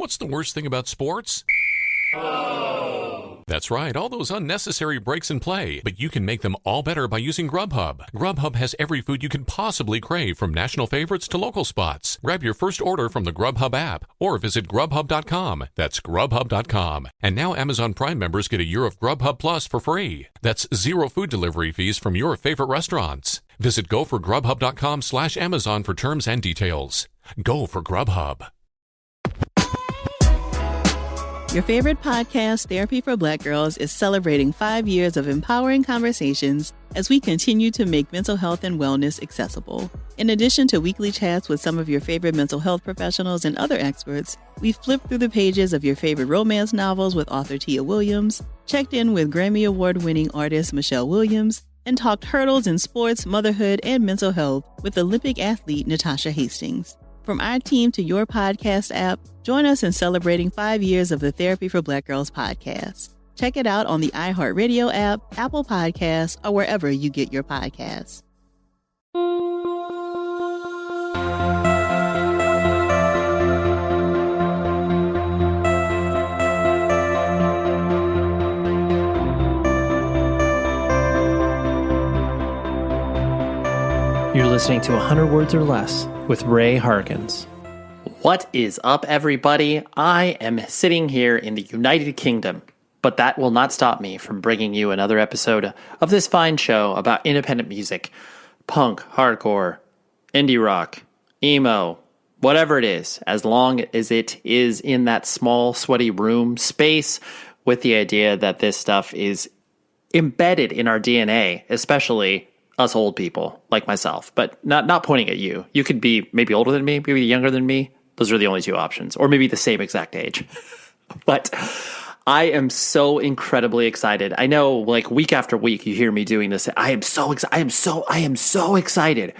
What's the worst thing about sports? That's right, all those unnecessary breaks in play, but you can make them all better by using Grubhub. Grubhub has every food you can possibly crave, from national favorites to local spots. Grab your first order from the Grubhub app or visit Grubhub.com. That's Grubhub.com. And now Amazon Prime members get a year of Grubhub Plus for free. That's 0 food delivery fees from your favorite restaurants. Visit goforgrubhub.com/Amazon for terms and details. Go for Grubhub. Your favorite podcast, Therapy for Black Girls, is celebrating 5 years of empowering conversations as we continue to make mental health and wellness accessible. In addition to weekly chats with some of your favorite mental health professionals and other experts, we've flipped through the pages of your favorite romance novels with author Tia Williams, checked in with Grammy Award-winning artist Michelle Williams, and talked hurdles in sports, motherhood, and mental health with Olympic athlete Natasha Hastings. From our team to your podcast app, join us in celebrating 5 years of the Therapy for Black Girls podcast. Check it out on the iHeartRadio app, Apple Podcasts, or wherever you get your podcasts. You're listening to 100 Words or Less with Ray Harkins. What is up, everybody? I am sitting here in the United Kingdom, but that will not stop me from bringing you another episode of this fine show about independent music, punk, hardcore, indie rock, emo, whatever it is, as long as it is in that small, sweaty room space, with the idea that this stuff is embedded in our DNA, especially us old people like myself, but not pointing at you. You could be maybe older than me, maybe younger than me. Those are the only two options, or maybe the same exact age. But I am so incredibly excited. I know, like, week after week, you hear me doing this. I am so excited.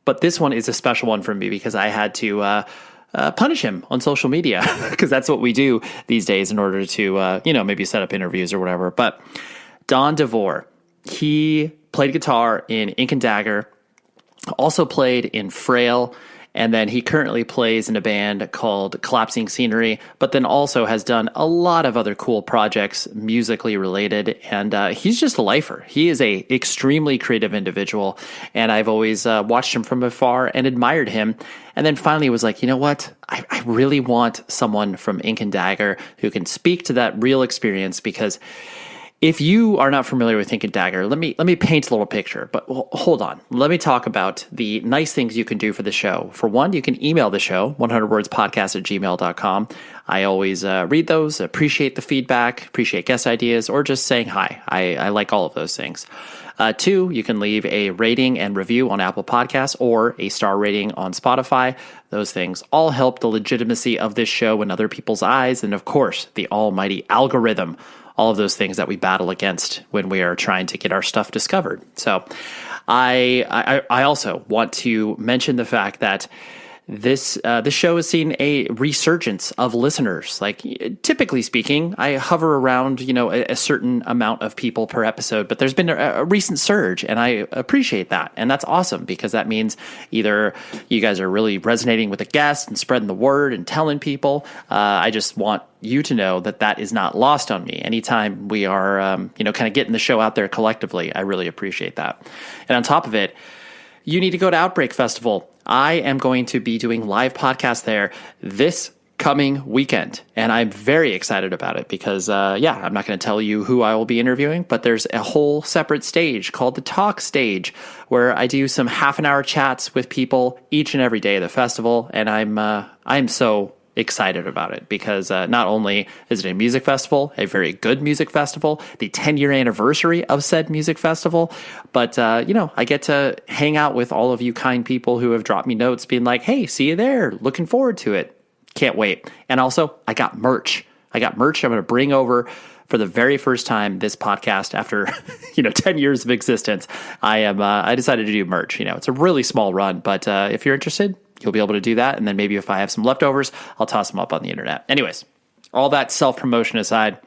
But this one is a special one for me because I had to punish him on social media, because that's what we do these days in order to maybe set up interviews or whatever. But Don Devore, he played guitar in Ink and Dagger, also played in Frail, and then he currently plays in a band called Collapsing Scenery, but then also has done a lot of other cool projects musically related, and he's just a lifer. He is a extremely creative individual, and I've always watched him from afar and admired him, and then finally was like, you know what? I really want someone from Ink and Dagger who can speak to that real experience, because if you are not familiar with Ink and Dagger, let me paint a little picture, but hold on. Let me talk about the nice things you can do for the show. For one, you can email the show, 100wordspodcast@gmail.com. I always read those, appreciate the feedback, appreciate guest ideas, or just saying hi. I like all of those things. Two, you can leave a rating and review on Apple Podcasts or a star rating on Spotify. Those things all help the legitimacy of this show in other people's eyes, and of course, the almighty algorithm. All of those things that we battle against when we are trying to get our stuff discovered. So I also want to mention the fact that this show has seen a resurgence of listeners. Like, typically speaking, I hover around, a certain amount of people per episode, but there's been a recent surge, and I appreciate that. And that's awesome, because that means either you guys are really resonating with the guest and spreading the word and telling people. I just want you to know that is not lost on me. Anytime we are, kind of getting the show out there collectively, I really appreciate that. And on top of it, you need to go to Outbreak Festival. I am going to be doing live podcasts there this coming weekend, and I'm very excited about it because, I'm not going to tell you who I will be interviewing, but there's a whole separate stage called the Talk Stage, where I do some half-an-hour chats with people each and every day of the festival, and I'm so excited about it because not only is it a music festival, a very good music festival, the 10-year anniversary of said music festival, but I get to hang out with all of you kind people who have dropped me notes being like, hey, see you there, looking forward to it, can't wait. And also, I got merch I'm going to bring over for the very first time this podcast after 10 years of existence. I decided to do merch. It's a really small run, but if you're interested, you'll be able to do that. And then maybe if I have some leftovers, I'll toss them up on the internet. Anyways, all that self-promotion aside,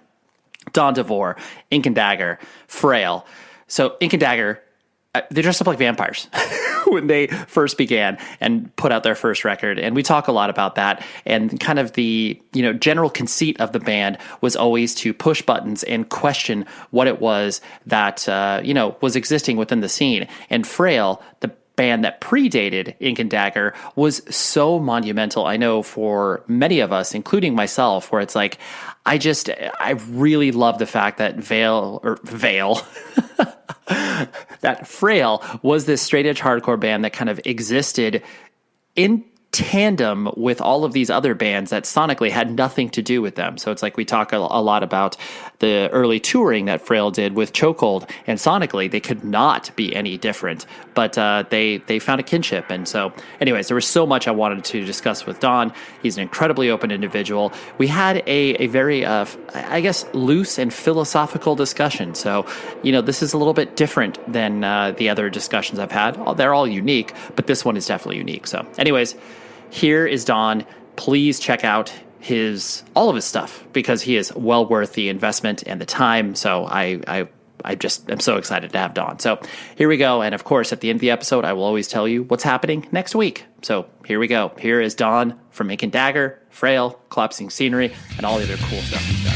Don Devore, Ink and Dagger, Frail. So Ink and Dagger, they dressed up like vampires when they first began and put out their first record. And we talk a lot about that. And kind of the, general conceit of the band was always to push buttons and question what it was that, was existing within the scene. And Frail, the band that predated Ink and Dagger, was so monumental, I know, for many of us, including myself, where it's like, I really love the fact that that Frail was this straight edge hardcore band that kind of existed in tandem with all of these other bands that sonically had nothing to do with them. So it's like we talk a lot about the early touring that Frail did with Chokehold, and sonically they could not be any different, but they found a kinship. And so anyways, there was so much I wanted to discuss with Don. He's an incredibly open individual. We had a very, I guess, loose and philosophical discussion. So, this is a little bit different than the other discussions I've had. They're all unique, but this one is definitely unique. So anyways, here is Don. Please check out all of his stuff, because he is well worth the investment and the time. So I just am so excited to have Don. So here we go. And of course, at the end of the episode, I will always tell you what's happening next week. So here we go. Here is Don from Ink and Dagger, Frail, Collapsing Scenery, and all the other cool stuff he's done.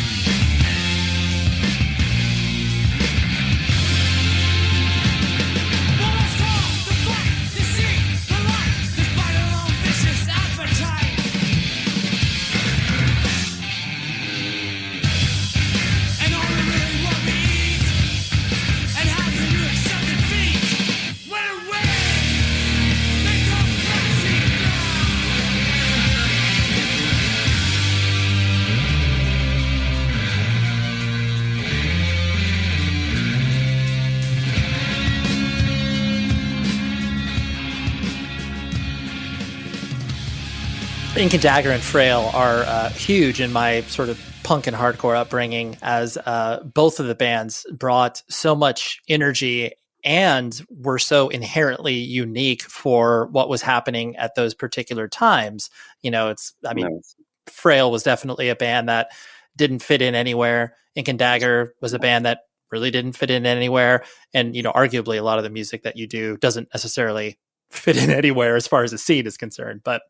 Ink and Dagger and Frail are huge in my sort of punk and hardcore upbringing, as both of the bands brought so much energy and were so inherently unique for what was happening at those particular times. Frail was definitely a band that didn't fit in anywhere. Ink and Dagger was a band that really didn't fit in anywhere. And, arguably a lot of the music that you do doesn't necessarily fit in anywhere as far as the scene is concerned. But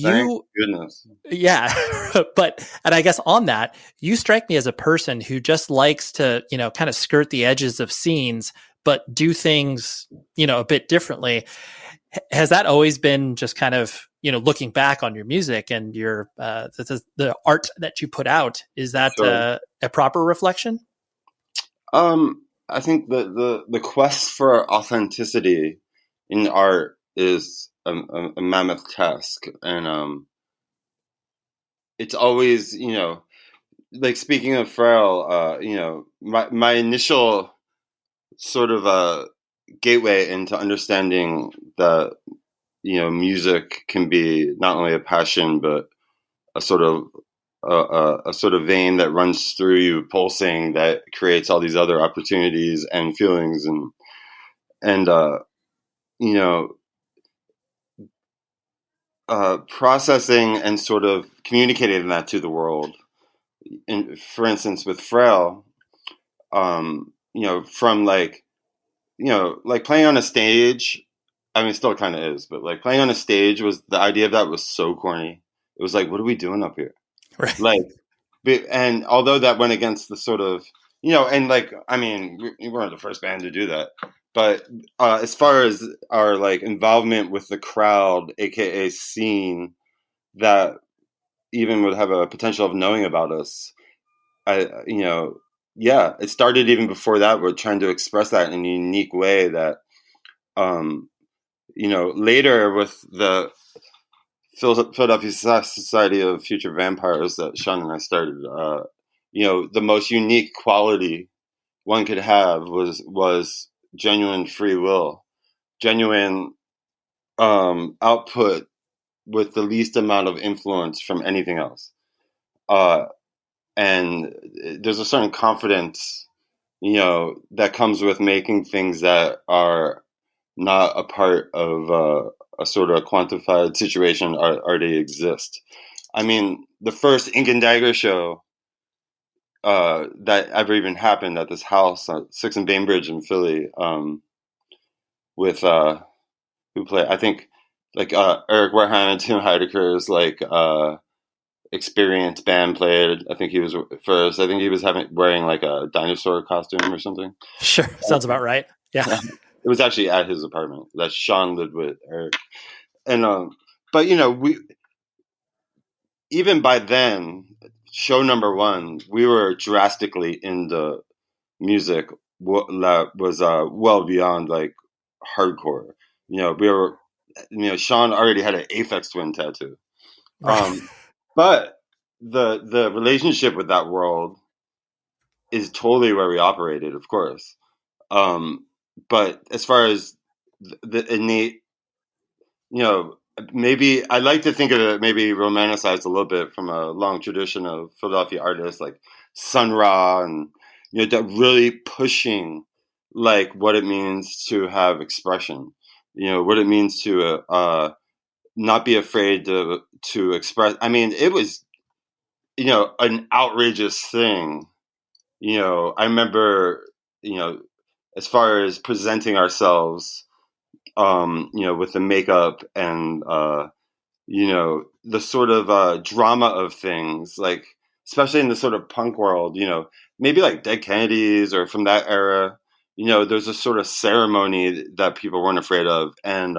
thank goodness. Yeah. And I guess on that, you strike me as a person who just likes to, kind of skirt the edges of scenes, but do things, a bit differently. Has that always been just kind of, looking back on your music and your, the art that you put out, is that Sure. A proper reflection? I think the quest for authenticity in art is a mammoth task, and it's always, like, speaking of Frail, my initial sort of gateway into understanding that music can be not only a passion but a sort of a sort of vein that runs through you, pulsing, that creates all these other opportunities and feelings, and processing and sort of communicating that to the world. And for instance, with Frail, from like playing on a stage, I mean, it still kind of is, but like playing on a stage, was the idea of that was so corny. It was like, what are we doing up here? Right. Like, and although that went against the sort of, and like, I mean, we weren't the first band to do that. But as far as our like involvement with the crowd, aka scene, that even would have a potential of knowing about us, it started even before that. We're trying to express that in a unique way that, later with the Philadelphia Society of Future Vampires that Sean and I started, the most unique quality one could have was genuine free will, genuine output with the least amount of influence from anything else. And there's a certain confidence, that comes with making things that are not a part of a sort of quantified situation already exist. I mean, the first Ink and Dagger show that ever even happened at this house, 6 and Bainbridge in Philly, with who play. I think like Eric Wareheim and Tim Heidecker's like experienced band played. I think he was first. I think he was wearing like a dinosaur costume or something. Sure, sounds about right. Yeah. It was actually at his apartment that Sean lived with Eric. And but we even by then, show number one, we were drastically into music that was well beyond like hardcore. We were, Sean already had an Aphex Twin tattoo. Right. But the relationship with that world is totally where we operated, of course. But as far as the innate, maybe I like to think of it maybe romanticized a little bit from a long tradition of Philadelphia artists like Sun Ra and that really pushing like what it means to have expression, what it means to not be afraid to express. I mean, it was an outrageous thing. I remember as far as presenting ourselves, with the makeup and the sort of drama of things, like especially in the sort of punk world, maybe like Dead Kennedys or from that era, there's a sort of ceremony that people weren't afraid of, and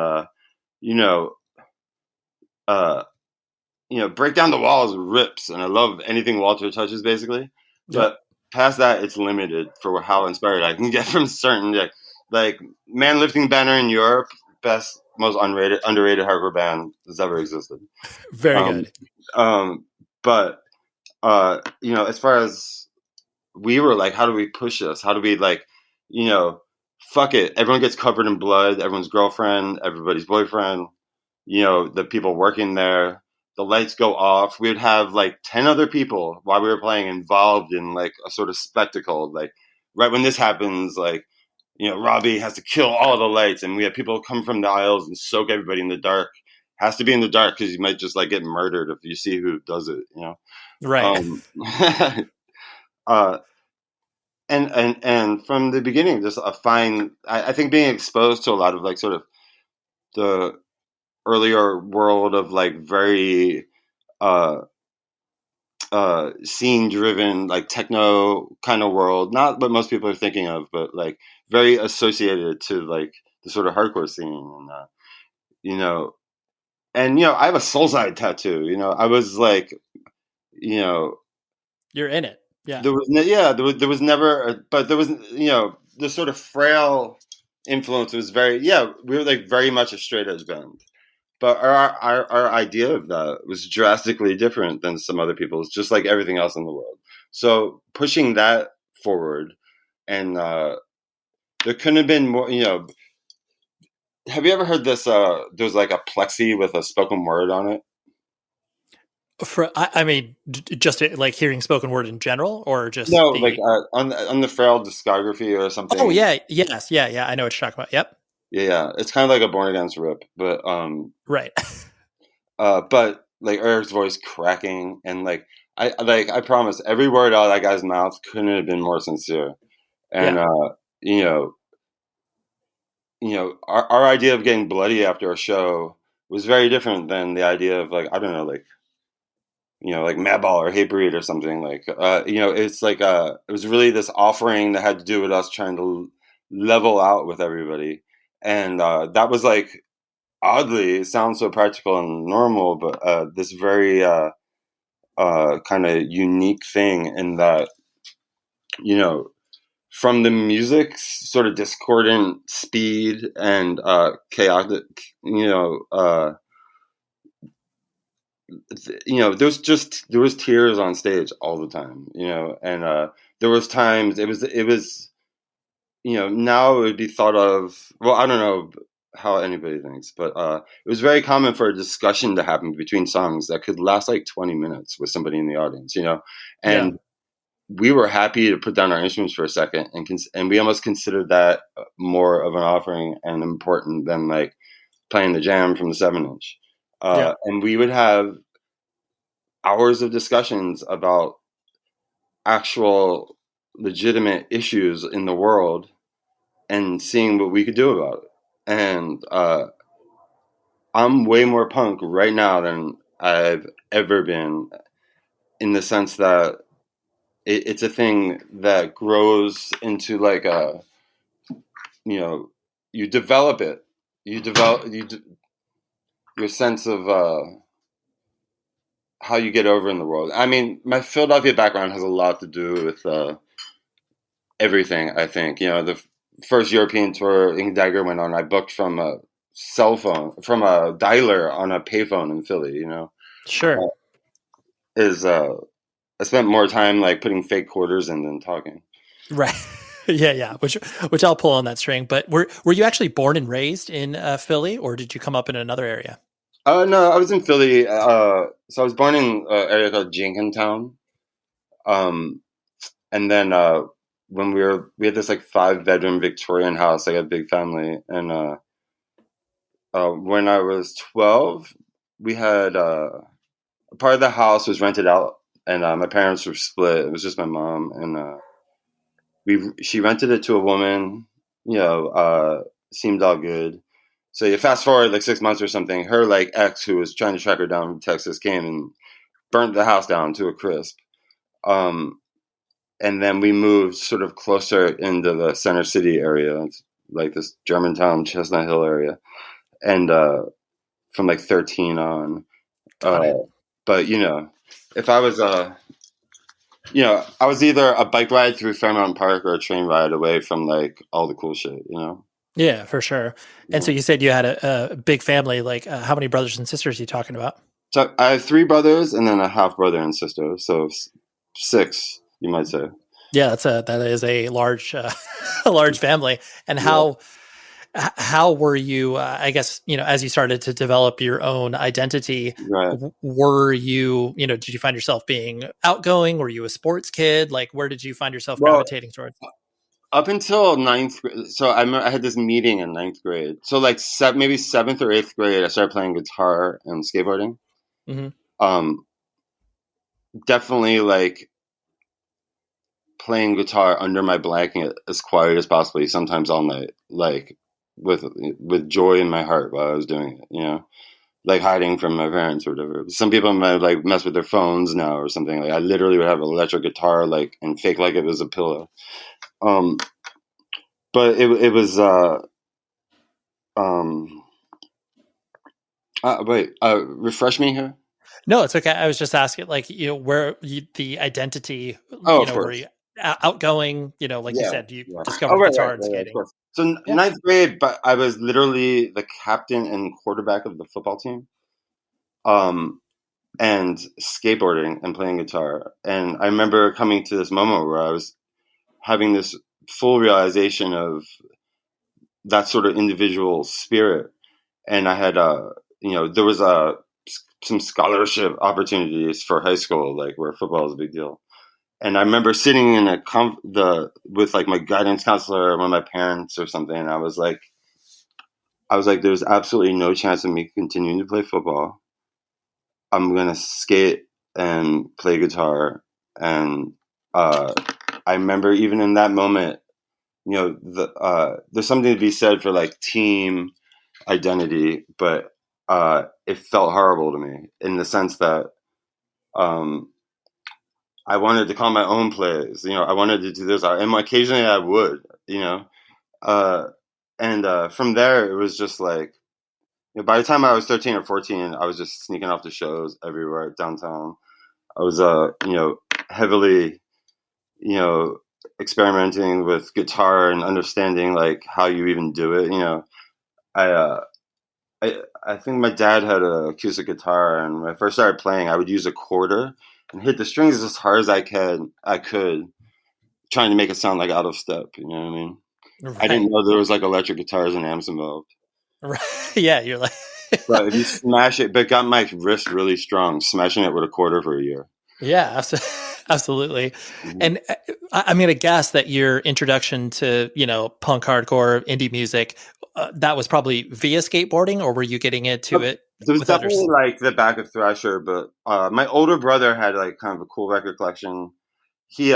break down the walls rips, and I love anything Walter touches, basically. But past that, it's limited for how inspired I can get from certain like Man Lifting Banner in Europe, best, most underrated hardcore band that's ever existed. Very good. But as far as we were like, how do we push this? How do we like, fuck it. Everyone gets covered in blood. Everyone's girlfriend, everybody's boyfriend. The people working there. The lights go off. We would have like 10 other people while we were playing involved in like a sort of spectacle. Like right when this happens, like, Robbie has to kill all the lights, and we have people come from the aisles and soak everybody in the dark. Has to be in the dark because you might just like get murdered if you see who does it, Right. And from the beginning, just a fine. I think being exposed to a lot of like sort of the earlier world of like very scene driven like techno kind of world, not what most people are thinking of, but like very associated to like the sort of hardcore scene, and I have a Soulside tattoo. I was like, You're in it. Yeah. there was never, but there was the sort of Frail influence was very, we were like very much a straight edge band. But our idea of that was drastically different than some other people's, just like everything else in the world. So pushing that forward, and there couldn't have been more. Have you ever heard this? There's like a plexi with a spoken word on it. Just like hearing spoken word in general, or just like on the Frail discography or something. Oh yeah, yes, yeah. I know what you're talking about. Yep. Yeah, it's kind of like a Born Against rip, but right. But like Eric's voice cracking, and like I promise every word out of that guy's mouth couldn't have been more sincere. And our idea of getting bloody after a show was very different than the idea of like, I don't know, like like Madball or Hatebreed or something. Like it's like it was really this offering that had to do with us trying to level out with everybody. And that was like, oddly, it sounds so practical and normal, but this very kind of unique thing in that, from the music's sort of discordant speed and chaotic, there was tears on stage all the time, and there was times it was now it would be thought of, well, I don't know how anybody thinks, but it was very common for a discussion to happen between songs that could last like 20 minutes with somebody in the audience, and we were happy to put down our instruments for a second, and we almost considered that more of an offering and important than like playing the jam from the 7-inch. And we would have hours of discussions about actual legitimate issues in the world and seeing what we could do about it. and I'm way more punk right now than I've ever been, in the sense that it's a thing that grows into like a, you develop it, your sense of how you get over in the world. I mean, my Philadelphia background has a lot to do with everything. I think the first European tour Ink and Dagger went on, I booked from a cell phone, from a dialer on a payphone in Philly. Sure. Is I spent more time like putting fake quarters in than talking. Right. Yeah. Which I'll pull on that string. But were you actually born and raised in Philly, or did you come up in another area? No, I was in Philly. So I was born in an area called Jenkintown. And then when we had this like 5-bedroom Victorian house, like a big family. And when I was 12, we had a part of the house was rented out, and my parents were split. It was just my mom, and she rented it to a woman. Seemed all good. So you fast forward like 6 months or something. Her like ex, who was trying to track her down from Texas, came and burnt the house down to a crisp. And then we moved sort of closer into the Center City area, like this Germantown, Chestnut Hill area, and from like 13 on. But if I was I was either a bike ride through Fairmount Park or a train ride away from like all the cool shit. Yeah, for sure. And so you said you had a big family. Like, how many brothers and sisters are you talking about? So I have 3 brothers and then a half brother and sister, so 6, you might say. Yeah, that is a large a large family. And how were you? I guess as you started to develop your own identity, right. Were you did you find yourself being outgoing? Were you a sports kid? Like, where did you find yourself gravitating towards? Up until 9th grade, so I had this meeting in 9th grade. So like maybe 7th or 8th grade, I started playing guitar and skateboarding. Mm-hmm. Definitely like playing guitar under my blanket as quiet as possible, sometimes all night, like with joy in my heart while I was doing it, like hiding from my parents or whatever. Some people might like mess with their phones now or something. Like I literally would have an electric guitar like and fake like it was a pillow. But it was refresh me here. No, it's okay. I was just asking, like, where the identity, were you outgoing, like you said, you discovered guitar and skating. So 9th grade, but I was literally the captain and quarterback of the football team. And skateboarding and playing guitar. And I remember coming to this moment where I was having this full realization of that sort of individual spirit. And I had, there was some scholarship opportunities for high school, like where football is a big deal. And I remember sitting in with like my guidance counselor or one of my parents or something. And I was like, there's absolutely no chance of me continuing to play football. I'm going to skate and play guitar. And I remember even in that moment, there's something to be said for like team identity, but it felt horrible to me in the sense that I wanted to call my own plays. I wanted to do this, and occasionally I would. And from there it was just like, by the time I was 13 or 14, I was just sneaking off to shows everywhere downtown. I was heavily experimenting with guitar and understanding like how you even do it. I think my dad had an acoustic guitar, and when I first started playing, I would use a quarter and hit the strings as hard as I could, trying to make it sound like out of step. You know what I mean? Right. I didn't know there was like electric guitars and amps involved. Right. Yeah, you're like. But if you smash it, but got my wrist really strong, smashing it with a quarter for a year. Yeah, absolutely. Mm-hmm. And I'm going to guess that your introduction to, punk, hardcore, indie music, that was probably via skateboarding, or were you getting into it? There was definitely like the back of Thrasher, but my older brother had like kind of a cool record collection. He,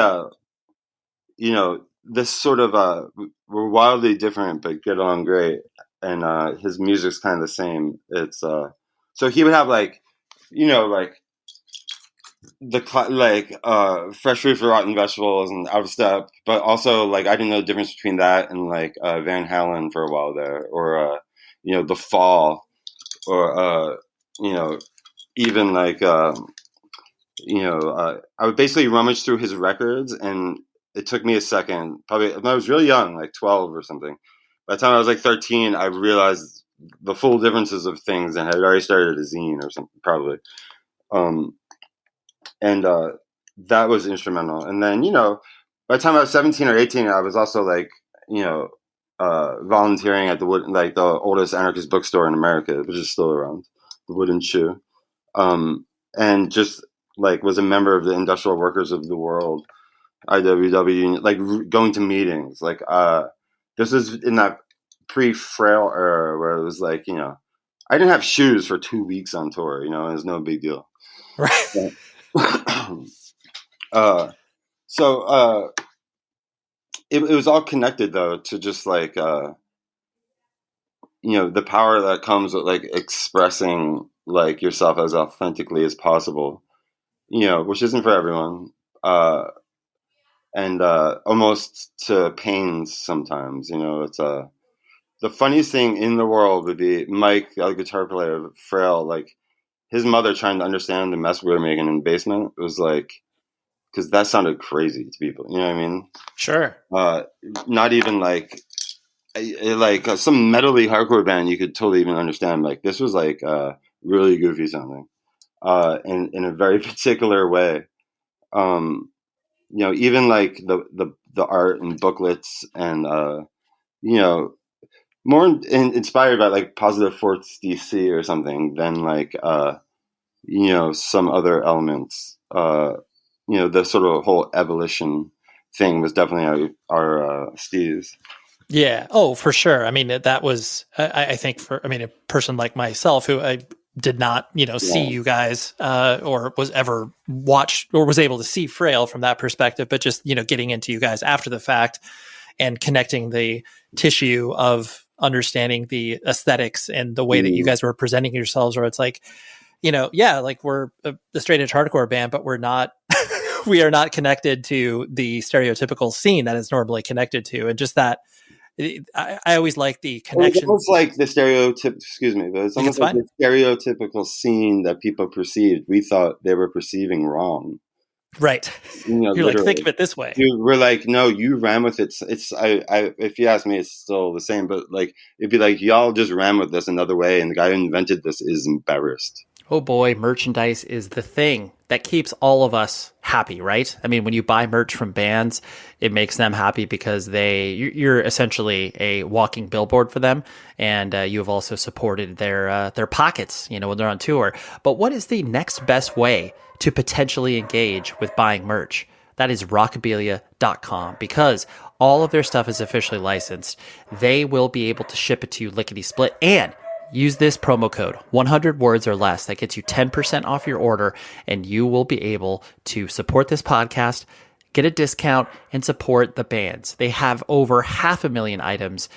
this sort of, we're wildly different, but get along great. and his music's kind of the same. It's so he would have like, like fresh fruit for rotten vegetables and out of step, but also like I didn't know the difference between that and like Van Halen for a while there, or The Fall, or even like I would basically rummage through his records, and it took me a second, probably when I was really young, like 12 or something. By the time I was like 13, I realized the full differences of things and had already started a zine or something, probably. And that was instrumental. And then, by the time I was 17 or 18, I was also like, volunteering at the oldest anarchist bookstore in America, which is still around, the Wooden Shoe. And just like was a member of the Industrial Workers of the World, IWW, like going to meetings. Like this is in that pre-Frail era where it was like, I didn't have shoes for 2 weeks on tour, it was no big deal. Right. So it was all connected though to just like the power that comes with like expressing like yourself as authentically as possible, which isn't for everyone, and almost to pains sometimes. It's the funniest thing in the world would be Mike, the guitar player of Frail, like his mother trying to understand the mess we were making in the basement. It was like, because that sounded crazy to people, you know what I mean? Sure. Not even like some metally hardcore band you could totally even understand. Like this was like really goofy sounding, in a very particular way. Even like the art and booklets and more inspired by like Positive Force DC or something than like some other elements. The sort of whole abolition thing was definitely our steez. Yeah. Oh, for sure. I mean, that was, I think a person like myself who I did not, see you guys, or was ever watched or was able to see Frail from that perspective, but just, getting into you guys after the fact and connecting the tissue of understanding the aesthetics and the way that you guys were presenting yourselves, where it's like, like we're the straight edge hardcore band, but we're not, we are not connected to the stereotypical scene that is normally connected to. And just that, I always like the connection. It's almost like the but it's almost like the stereotypical scene that people perceived. We thought they were perceiving wrong. Right. You're like, think of it this way. We're like, no, you ran with it. It's if you ask me, it's still the same, but like, it'd be like, y'all just ran with this another way. And the guy who invented this is embarrassed. Oh boy, merchandise is the thing that keeps all of us happy, right? I mean, when you buy merch from bands, it makes them happy because you're essentially a walking billboard for them, and you have also supported their pockets, when they're on tour. But what is the next best way to potentially engage with buying merch? That is rockabilia.com, because all of their stuff is officially licensed. They will be able to ship it to you lickety-split, and use this promo code, 100 words or less. That gets you 10% off your order, and you will be able to support this podcast, get a discount, and support the bands. They have over 500,000 items,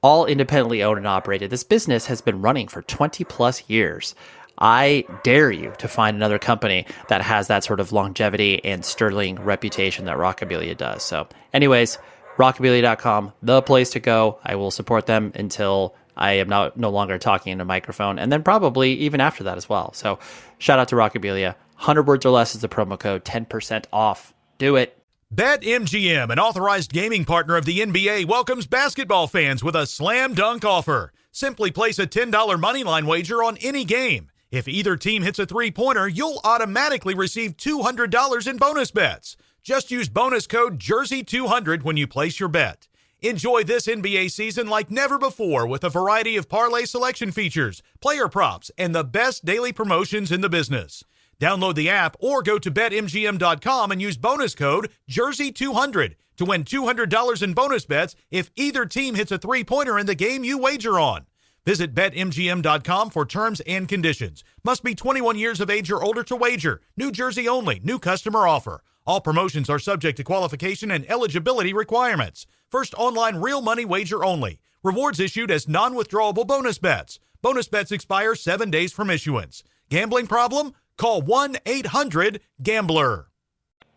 all independently owned and operated. This business has been running for 20 plus years. I dare you to find another company that has that sort of longevity and sterling reputation that Rockabilia does. So anyways, rockabilia.com, the place to go. I will support them until I am no longer talking in a microphone, and then probably even after that as well. So shout out to Rockabilia. 100 words or less is the promo code, 10% off. Do it. BetMGM, an authorized gaming partner of the NBA, welcomes basketball fans with a slam dunk offer. Simply place a $10 moneyline wager on any game. If either team hits a three-pointer, you'll automatically receive $200 in bonus bets. Just use bonus code JERSEY200 when you place your bet. Enjoy this NBA season like never before with a variety of parlay selection features, player props, and the best daily promotions in the business. Download the app or go to betmgm.com and use bonus code JERSEY200 to win $200 in bonus bets if either team hits a three-pointer in the game you wager on. Visit betmgm.com for terms and conditions. Must be 21 years of age or older to wager. New Jersey only. New customer offer. All promotions are subject to qualification and eligibility requirements. First online real money wager only. Rewards issued as non-withdrawable bonus bets. Bonus bets expire 7 days from issuance. Gambling problem? Call 1-800-GAMBLER.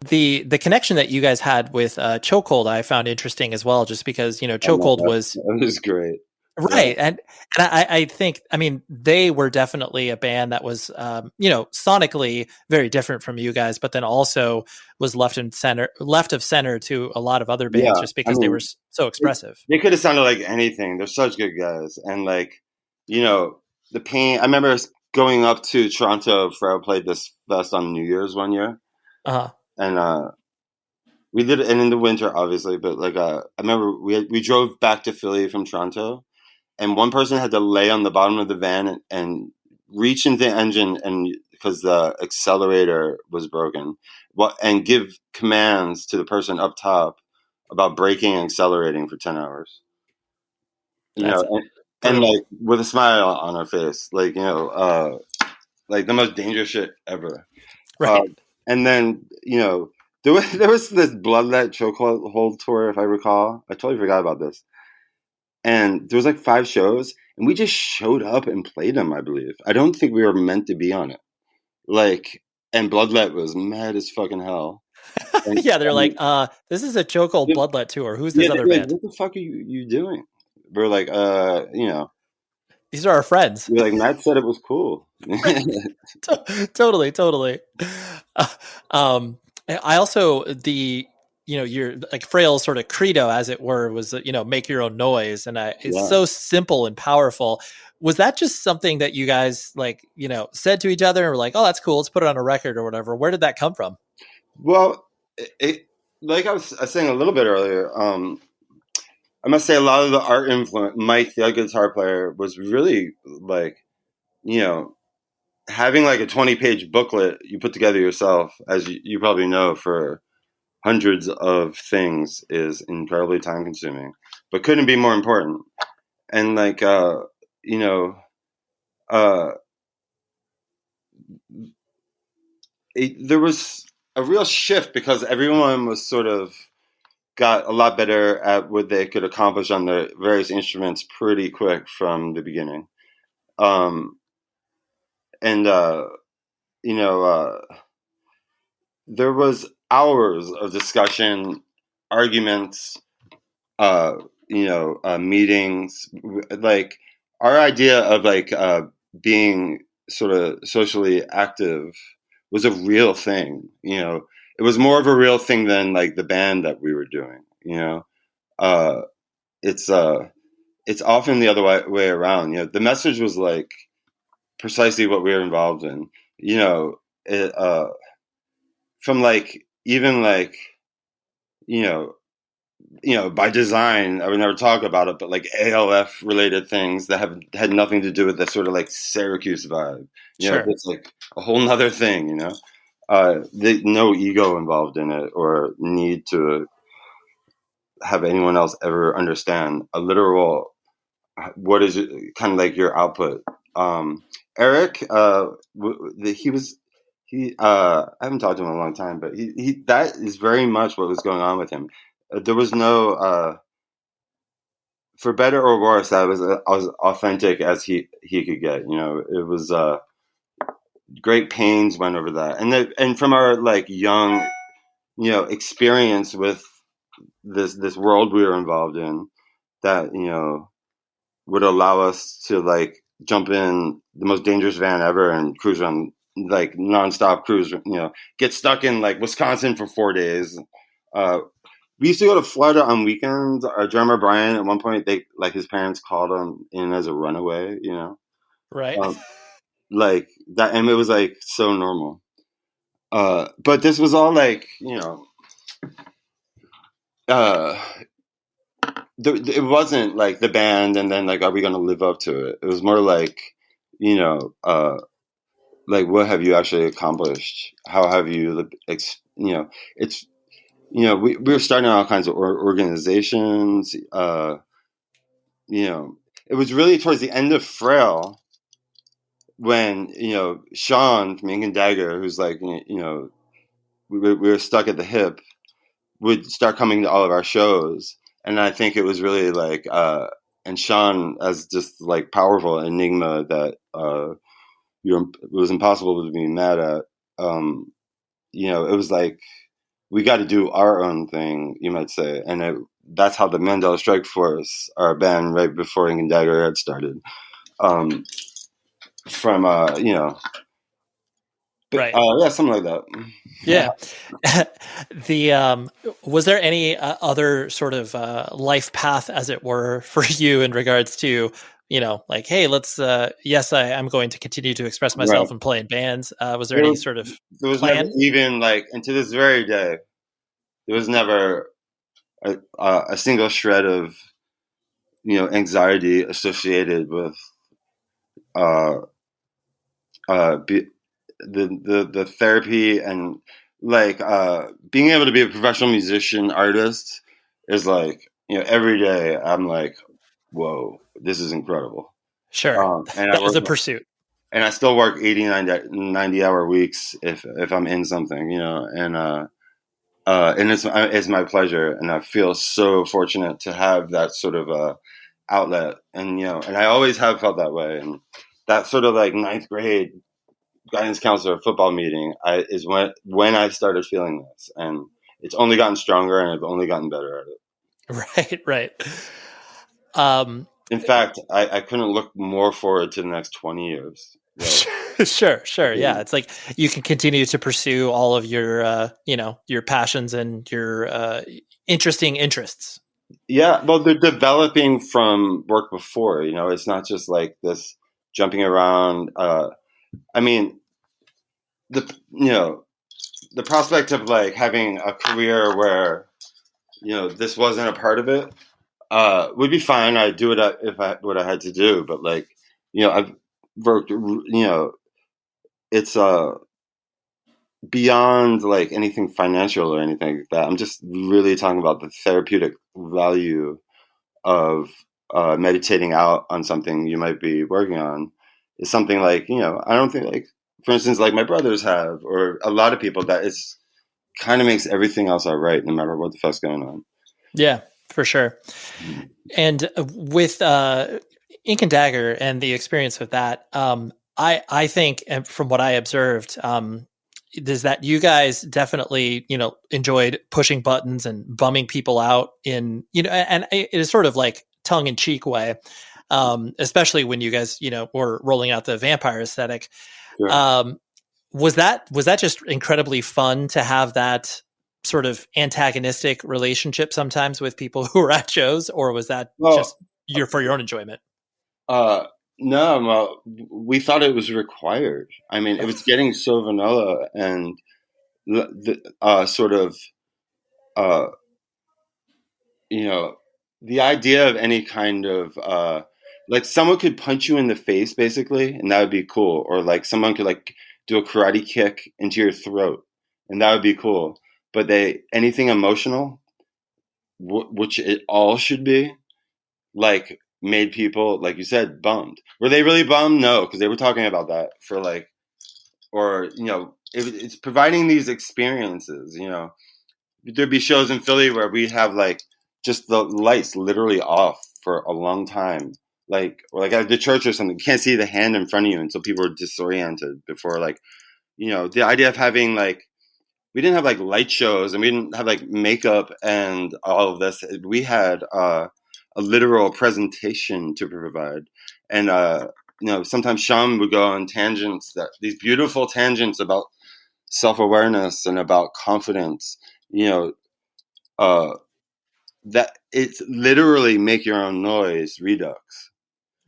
The connection that you guys had with Chokehold I found interesting as well, just because, Chokehold was great. Right. Yeah. And I think, I mean, they were definitely a band that was, sonically very different from you guys, but then also was left of center to a lot of other bands just because they were so expressive. They could have sounded like anything. They're such good guys. And the pain, I remember going up to Toronto. Frail played this fest on New Year's one year. Uh-huh. And, we did it in the winter, obviously, but I remember we drove back to Philly from Toronto. And one person had to lay on the bottom of the van and reach into the engine, and because the accelerator was broken, and give commands to the person up top about braking and accelerating for 10 hours. And with a smile on her face, like the most dangerous shit ever. Right. And then there was this Bloodlet Chokehold tour, if I recall. I totally forgot about this. And there was 5 shows, and we just showed up and played them, I believe. I don't think we were meant to be on it. And Bloodlet was mad as fucking hell. And, yeah, they're this is a Chokehold Bloodlet tour. Who's this other band? What the fuck are you doing? We're these are our friends. We're Matt said it was cool. Totally. I also, your Frail's sort of credo, as it were, was make your own noise, and it's so simple and powerful. Was that just something that you guys said to each other and were like, oh, that's cool, let's put it on a record or whatever? Where did that come from? Well, like I was saying a little bit earlier, I must say a lot of the art influence. Mike, the other guitar player, was really having a 20-page booklet you put together yourself, as you probably know, for hundreds of things is incredibly time consuming, but couldn't be more important. And there was a real shift because everyone was sort of got a lot better at what they could accomplish on the various instruments pretty quick from the beginning. There was hours of discussion, arguments, meetings. Our idea of being sort of socially active was a real thing. It was more of a real thing than the band that we were doing. It's often the other way around. The message was precisely what we were involved in. From even by design, I would never talk about it, but ALF related things that had nothing to do with the sort of Syracuse vibe. Sure. It's a whole nother thing, no ego involved in it or need to have anyone else ever understand a literal, what is it, kind of your output. Eric, I haven't talked to him in a long time, but he that is very much what was going on with him. There was no, for better or worse, that was as authentic as he could get. It was great pains went over that, and from our young, experience with this world we were involved in, that would allow us to jump in the most dangerous van ever and cruise on nonstop cruise, get stuck in Wisconsin for 4 days. We used to go to Florida on weekends. Our drummer Brian, at one point, they his parents called him in as a runaway. Right. That, and it was so normal. But this was all it wasn't the band, and then are we going to live up to it? It was more what have you actually accomplished? How have you, it's, we were starting all kinds of organizations. It was really towards the end of Frail when, Sean from Ink and Dagger, who's we were stuck at the hip would start coming to all of our shows. And I think it was really like, and Sean as just like powerful enigma that, it was impossible to be mad at. It was like, we got to do our own thing, you might say. And that's how the Mandela Strike Force, our band right before Ink and Dagger had started. Right. Yeah, something like that. Yeah. Was there any other sort of life path, as it were, for you in regards to, like, hey, let's, yes, I'm going to continue to express myself and play in bands. Was there any sort of there was plan? Never even like, and to this very day, there was never a single shred of, anxiety associated with the therapy and like being able to be a professional musician artist is like, every day I'm like, whoa, this is incredible. Sure. And that was a pursuit. And I still work 80, 90 hour weeks if I'm in something, and it's my pleasure. And I feel so fortunate to have that sort of outlet. And, and I always have felt that way. And that sort of like ninth grade guidance counselor football meeting is when I started feeling this. And it's only gotten stronger and I've only gotten better at it. Right. In fact, I couldn't look more forward to the next 20 years. Sure. Yeah. It's like you can continue to pursue all of your, your passions and your interesting interests. Yeah. Well, they're developing from work before, it's not just like this jumping around. I mean, the prospect of like having a career where, this wasn't a part of it, would be fine. I'd do it if what I had to do, but like, I've worked, it's beyond like anything financial or anything like that. I'm just really talking about the therapeutic value of meditating out on something you might be working on is something like, I don't think like, for instance, like my brothers have, or a lot of people, that is kind of makes everything else all right, no matter what the fuck's going on. Yeah, for sure. And with Ink and Dagger and the experience with that, I think, and from what I observed, is that you guys definitely, enjoyed pushing buttons and bumming people out in, and it is sort of like tongue in cheek way, especially when you guys, were rolling out the vampire aesthetic. Sure. Was that just incredibly fun to have that sort of antagonistic relationship sometimes with people who were at shows, or was that just for your own enjoyment? No, we thought it was required. I mean, it was getting so vanilla and the idea of any kind of like someone could punch you in the face basically, and that would be cool. Or like someone could like do a karate kick into your throat, and that would be cool. But anything emotional, which it all should be, like made people, like you said, bummed. Were they really bummed? No, because they were talking about that for like, or it's providing these experiences. There'd be shows in Philly where we'd have like just the lights literally off for a long time, like or like at the church or something. You can't see the hand in front of you, and so people are disoriented before like, the idea of having like. We didn't have like light shows and we didn't have like makeup and all of this. We had a literal presentation to provide. And, sometimes Sean would go on tangents, these beautiful tangents about self-awareness and about confidence, that it's literally make your own noise redux.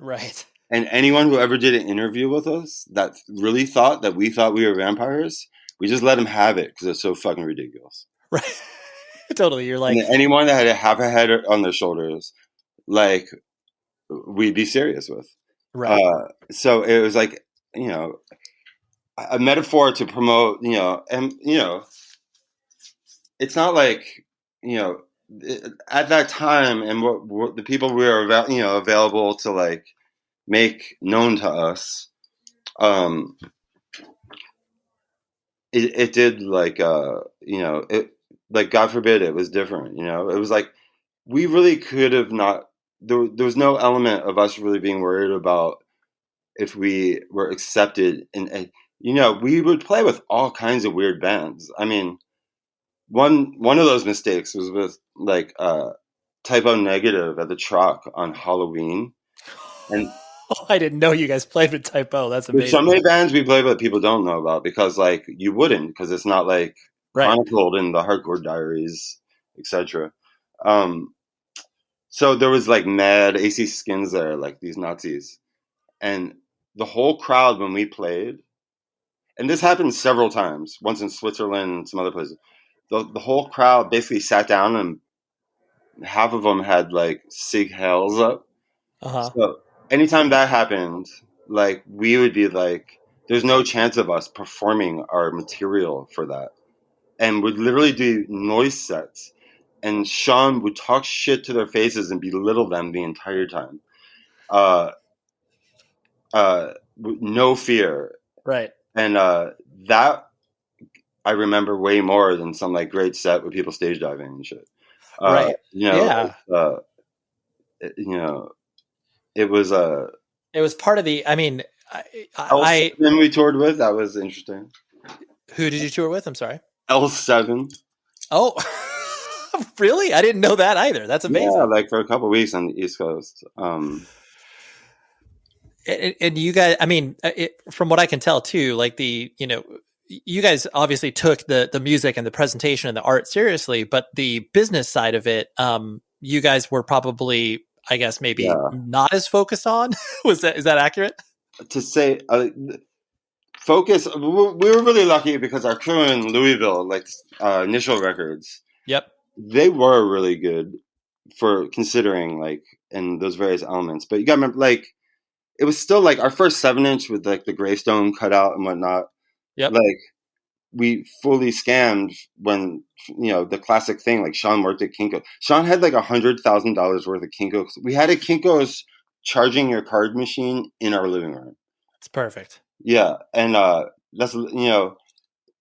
Right. And anyone who ever did an interview with us that really thought that we were vampires, we just let them have it because it's so fucking ridiculous. Right. Totally. You're like... And anyone that had half a head on their shoulders, like, we'd be serious with. Right. So it was like, a metaphor to promote, and, it's not like, at that time and what the people we were, available to, like, make known to us, it did like it, like, God forbid it was different, it was like we really could have not, there was no element of us really being worried about if we were accepted in, we would play with all kinds of weird bands. I mean, one of those mistakes was with like Typo Negative at the Truck on Halloween. And Oh, I didn't know you guys played with Typo. That's there's so amazing. many bands we play that people don't know about because, like, you wouldn't, because it's not like Right. chronicled in the Hardcore Diaries, etc. So there was like mad AC Skins there, like these Nazis, and the whole crowd when we played, and this happened several times, once in Switzerland and some other places. The whole crowd basically sat down, and half of them had like Sig Heils up. Uh-huh. So anytime that happened, like, we would be like, there's no chance of us performing our material for that. And would literally do noise sets. And Sean would talk shit to their faces and belittle them the entire time. No fear. Right. And that I remember way more than some like great set with people stage diving and shit. Right. Yeah. It was It was part of the, I mean, L7 we toured with. That was interesting. Who did you tour with? I'm sorry. L7. Oh, really? I didn't know that either. That's amazing. Yeah, like for a couple of weeks on the East Coast. And you guys, I mean, from what I can tell too, like you guys obviously took the music and the presentation and the art seriously, but the business side of it, you guys were probably, I guess, maybe not as focused on. Is that accurate? To say focus, we were really lucky because our crew in Louisville, like Initial Records, yep, they were really good for considering like in those various elements. But you got to remember, like, it was still like our first 7-inch with like the gravestone cutout and whatnot. Yep. Like, we fully scammed when, the classic thing, like Sean worked at Kinko. Sean had like $100,000 worth of Kinko's. We had a Kinko's charging your card machine in our living room. It's perfect. Yeah. And that's, and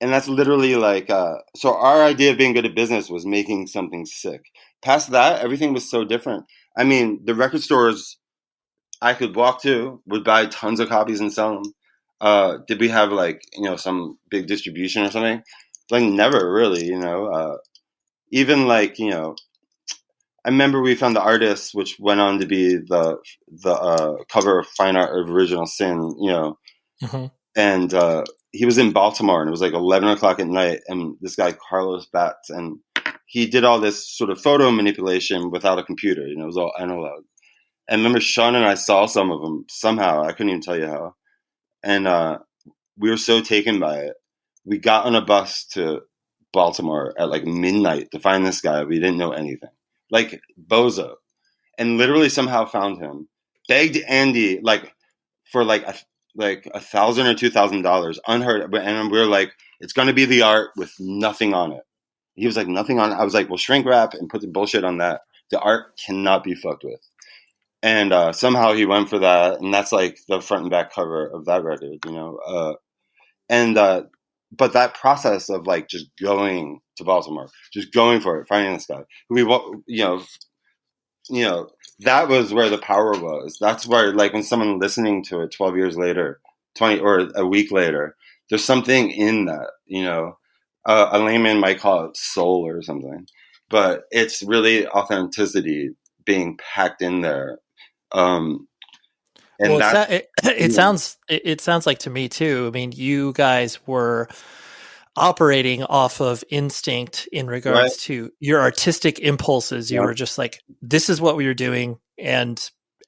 that's literally like, so our idea of being good at business was making something sick. Past that, everything was so different. I mean, the record stores I could walk to would buy tons of copies and sell them. Did we have like, some big distribution or something? Like, never really, even like, I remember we found the artist, which went on to be the cover of Fine Art of Original Sin, mm-hmm. And he was in Baltimore, and it was like 11 o'clock at night, and this guy, Carlos Batts, and he did all this sort of photo manipulation without a computer, it was all analog. And I remember Sean and I saw some of them somehow. I couldn't even tell you how. And we were so taken by it. We got on a bus to Baltimore at like midnight to find this guy. We didn't know anything. Like, bozo. And literally somehow found him. Begged Andy like for like $1,000 or $2,000 unheard. And we were like, it's going to be the art with nothing on it. He was like, nothing on it. I was like, well, shrink wrap and put the bullshit on that. The art cannot be fucked with. And somehow he went for that, and that's like the front and back cover of that record, but that process of like just going to Baltimore, just going for it, finding this guy, that was where the power was. That's where, like, when someone listening to it 12 years later, 20 or a week later, there's something in that, a layman might call it soul or something, but it's really authenticity being packed in there. And well, it sounds like to me too. I mean, you guys were operating off of instinct in regards to your artistic impulses. You were just like, this is what we were doing, and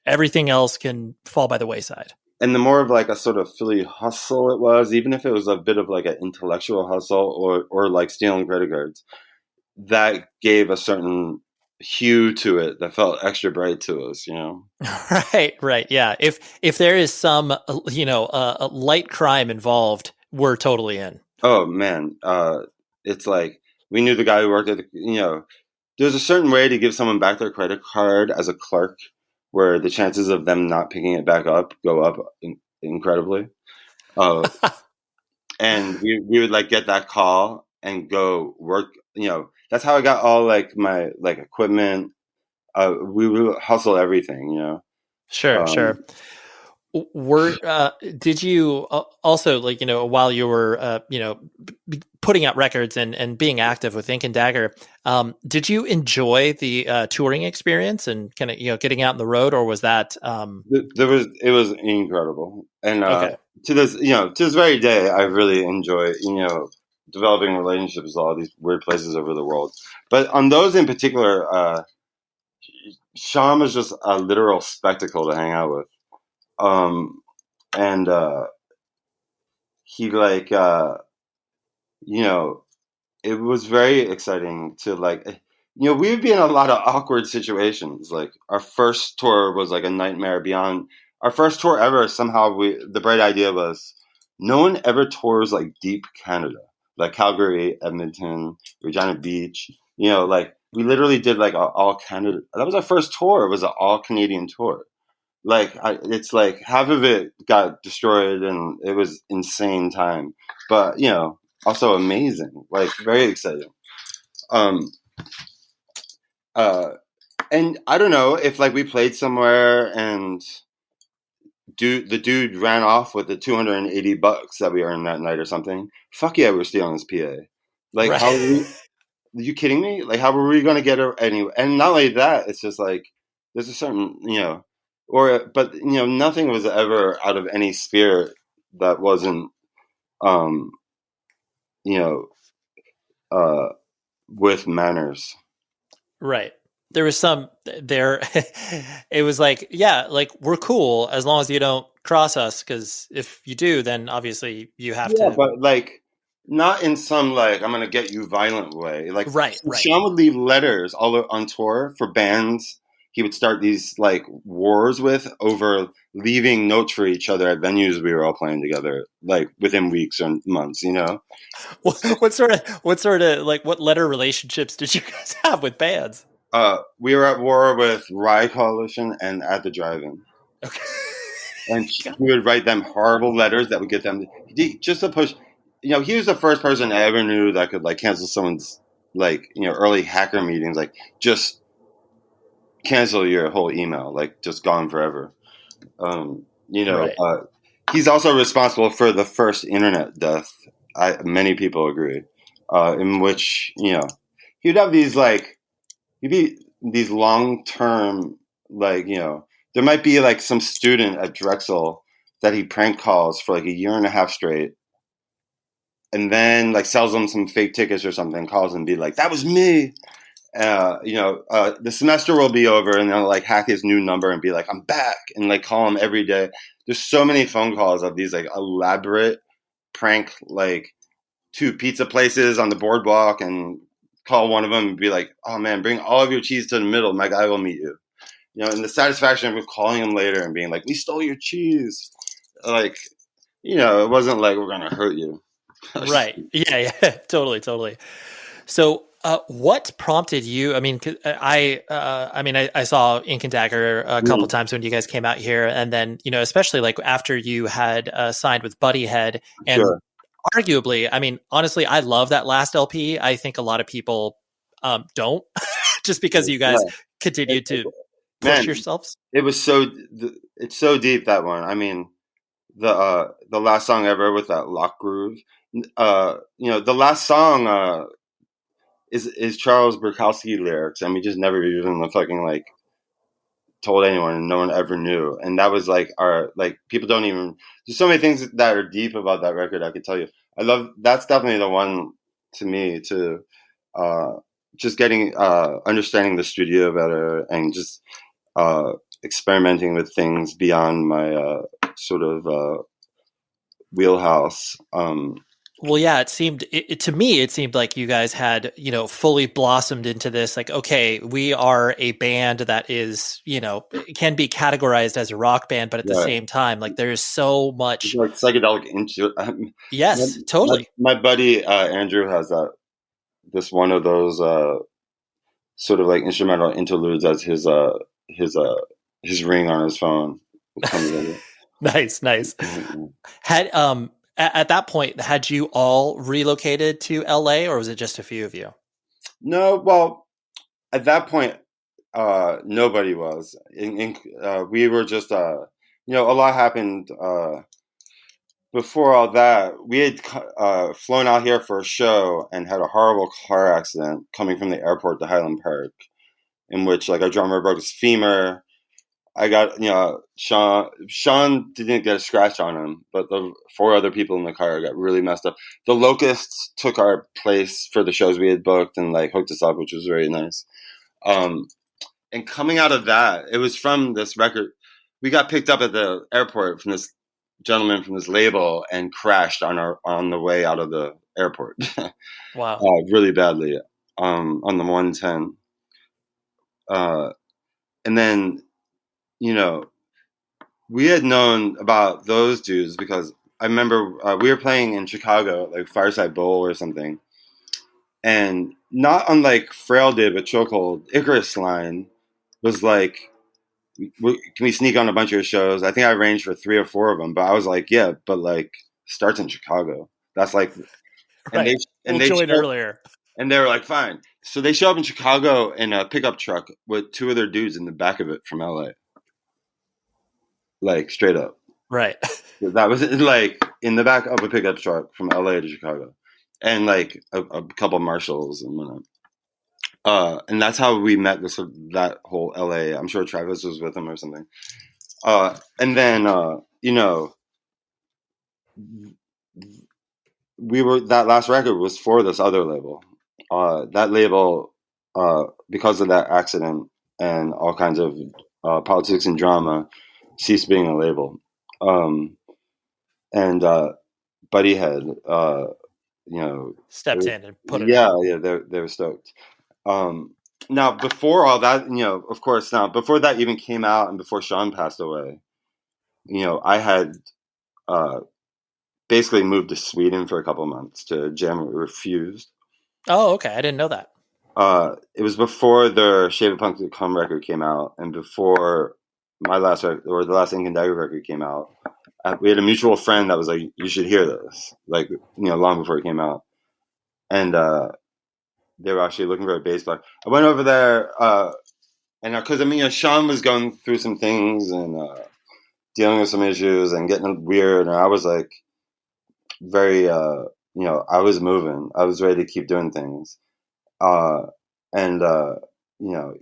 everything else can fall by the wayside. And the more of like a sort of Philly hustle it was, even if it was a bit of like an intellectual hustle or like stealing credit cards, that gave a certain hue to it that felt extra bright to us, Right. Yeah. If there is some, a light crime involved, we're totally in. Oh man. It's like, we knew the guy who worked at there's a certain way to give someone back their credit card as a clerk where the chances of them not picking it back up go up incredibly. and we would like get that call and go work. That's how I got all like my like equipment. We would hustle everything. Sure. Did you also, like, while you were putting out records and being active with Ink and Dagger, did you enjoy the touring experience and kind of getting out on the road, or was that it was incredible, and okay. to this very day I really enjoy developing relationships with all these weird places over the world. But on those in particular, Sean was just a literal spectacle to hang out with. And he like it was very exciting to like we would be in a lot of awkward situations. Like our first tour was like a nightmare beyond. Our first tour ever, somehow the bright idea was no one ever tours like deep Canada, like Calgary, Edmonton, Regina Beach. Like we literally did like all Canada. That was our first tour. It was an all Canadian tour. Like it's like half of it got destroyed, and it was insane time. But also amazing, like very exciting. And I don't know if like we played somewhere and the dude ran off with the $280 that we earned that night or something. Fuck yeah, we're stealing his PA. Like right. How are you kidding me? Like how were we going to get her anyway? And not only that, it's just like there's a certain but nothing was ever out of any spirit that wasn't with manners. Right. There was some there. It was like, yeah, like we're cool as long as you don't cross us, because if you do, then obviously you have to. But like not in some like I'm gonna get you violent way. Like right. Sean would leave letters all on tour for bands. He would start these like wars with over leaving notes for each other at venues we were all playing together, like within weeks or months. What sort of like what letter relationships did you guys have with bands? We were at war with Rye Coalition and At the Drive-In. Okay. And we would write them horrible letters that would get them just to push. He was the first person I ever knew that could like cancel someone's like early hacker meetings, like just cancel your whole email, like just gone forever. Right. He's also responsible for the first internet death. Many people agree, in which he'd have these like. He'd be these long-term, like, there might be like some student at Drexel that he prank calls for like a year and a half straight, and then like sells them some fake tickets or something, calls and be like, that was me. The semester will be over and they'll like hack his new number and be like, I'm back, and like call him every day. There's so many phone calls of these like elaborate prank, like 2 pizza places on the boardwalk, and call one of them and be like, oh man, bring all of your cheese to the middle. My guy will meet you. And the satisfaction of calling him later and being like, we stole your cheese. Like, it wasn't like we're going to hurt you. Right. Yeah. Totally. So, what prompted you? I mean, I saw Ink and Dagger a couple times when you guys came out here, and then, especially like after you had signed with Buddyhead, and Sure. Arguably, I mean, honestly, I love that last LP. I think a lot of people don't, just because you guys continued to push yourselves. It's so deep, that one. I mean, the last song ever with that lock groove. The last song is Charles Bukowski lyrics, and we just never even fucking like told anyone, and no one ever knew. And that was like our like people don't even. There's so many things that are deep about that record. I could tell you. That's definitely the one to me to just getting understanding the studio better and just experimenting with things beyond my sort of wheelhouse. Well, yeah, to me, it seemed like you guys had, fully blossomed into this, like, okay, we are a band that is, can be categorized as a rock band, but at the same time, like there's so much like psychedelic into yes, totally. My buddy, Andrew has this one of those, sort of like instrumental interludes as his ring on his phone. Nice. Mm-hmm. Had, At that point, had you all relocated to LA, or was it just a few of you? No, well, at that point, nobody was. We were just, a lot happened before all that. We had flown out here for a show and had a horrible car accident coming from the airport to Highland Park, in which like our drummer broke his femur. I got, Sean didn't get a scratch on him, but the 4 other people in the car got really messed up. The Locusts took our place for the shows we had booked and like hooked us up, which was very nice. And coming out of that, it was from this record. We got picked up at the airport from this gentleman from this label and crashed on the way out of the airport. Wow. Really badly, on the 110. And then, we had known about those dudes because I remember we were playing in Chicago, like Fireside Bowl or something. And not unlike Frail did with Chokehold, Icarus Line was like, can we sneak on a bunch of shows? I think I arranged for 3 or 4 of them, but I was like, yeah, but like starts in Chicago. That's like, right. And they joined earlier. And they were like, fine. So they show up in Chicago in a pickup truck with 2 other dudes in the back of it from LA. Like straight up. Right. That was like in the back of a pickup truck from LA to Chicago. And like a couple marshals and whatnot. And that's how we met that whole LA. I'm sure Travis was with him or something. And then, that last record was for this other label. That label, because of that accident and all kinds of politics and drama, ceased being a label. And Buddy had, stepped in and put it. Yeah, they were stoked. Now, before all that, of course, before that even came out and before Sean passed away, I had basically moved to Sweden for a couple of months to jam with Refused. Oh, okay. I didn't know that. It was before the Shave of Punk to Come record came out and before my last record, or the last Ink and Dagger record came out. We had a mutual friend that was like, you should hear this, like, long before it came out. And they were actually looking for a bass player. I went over there, and because, Sean was going through some things and dealing with some issues and getting weird. And I was like, very, I was moving. I was ready to keep doing things.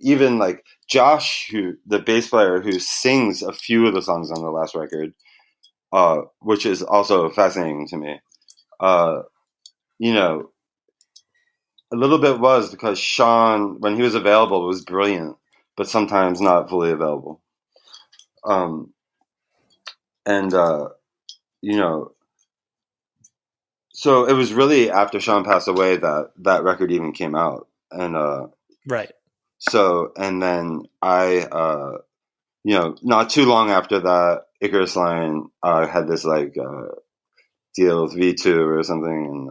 Even like Josh, the bass player who sings a few of the songs on the last record, which is also fascinating to me. A little bit was because Sean, when he was available, was brilliant, but sometimes not fully available. So it was really after Sean passed away that record even came out. And, right. So, and then I, not too long after that, Icarus Line had this like deal with V2 or something, and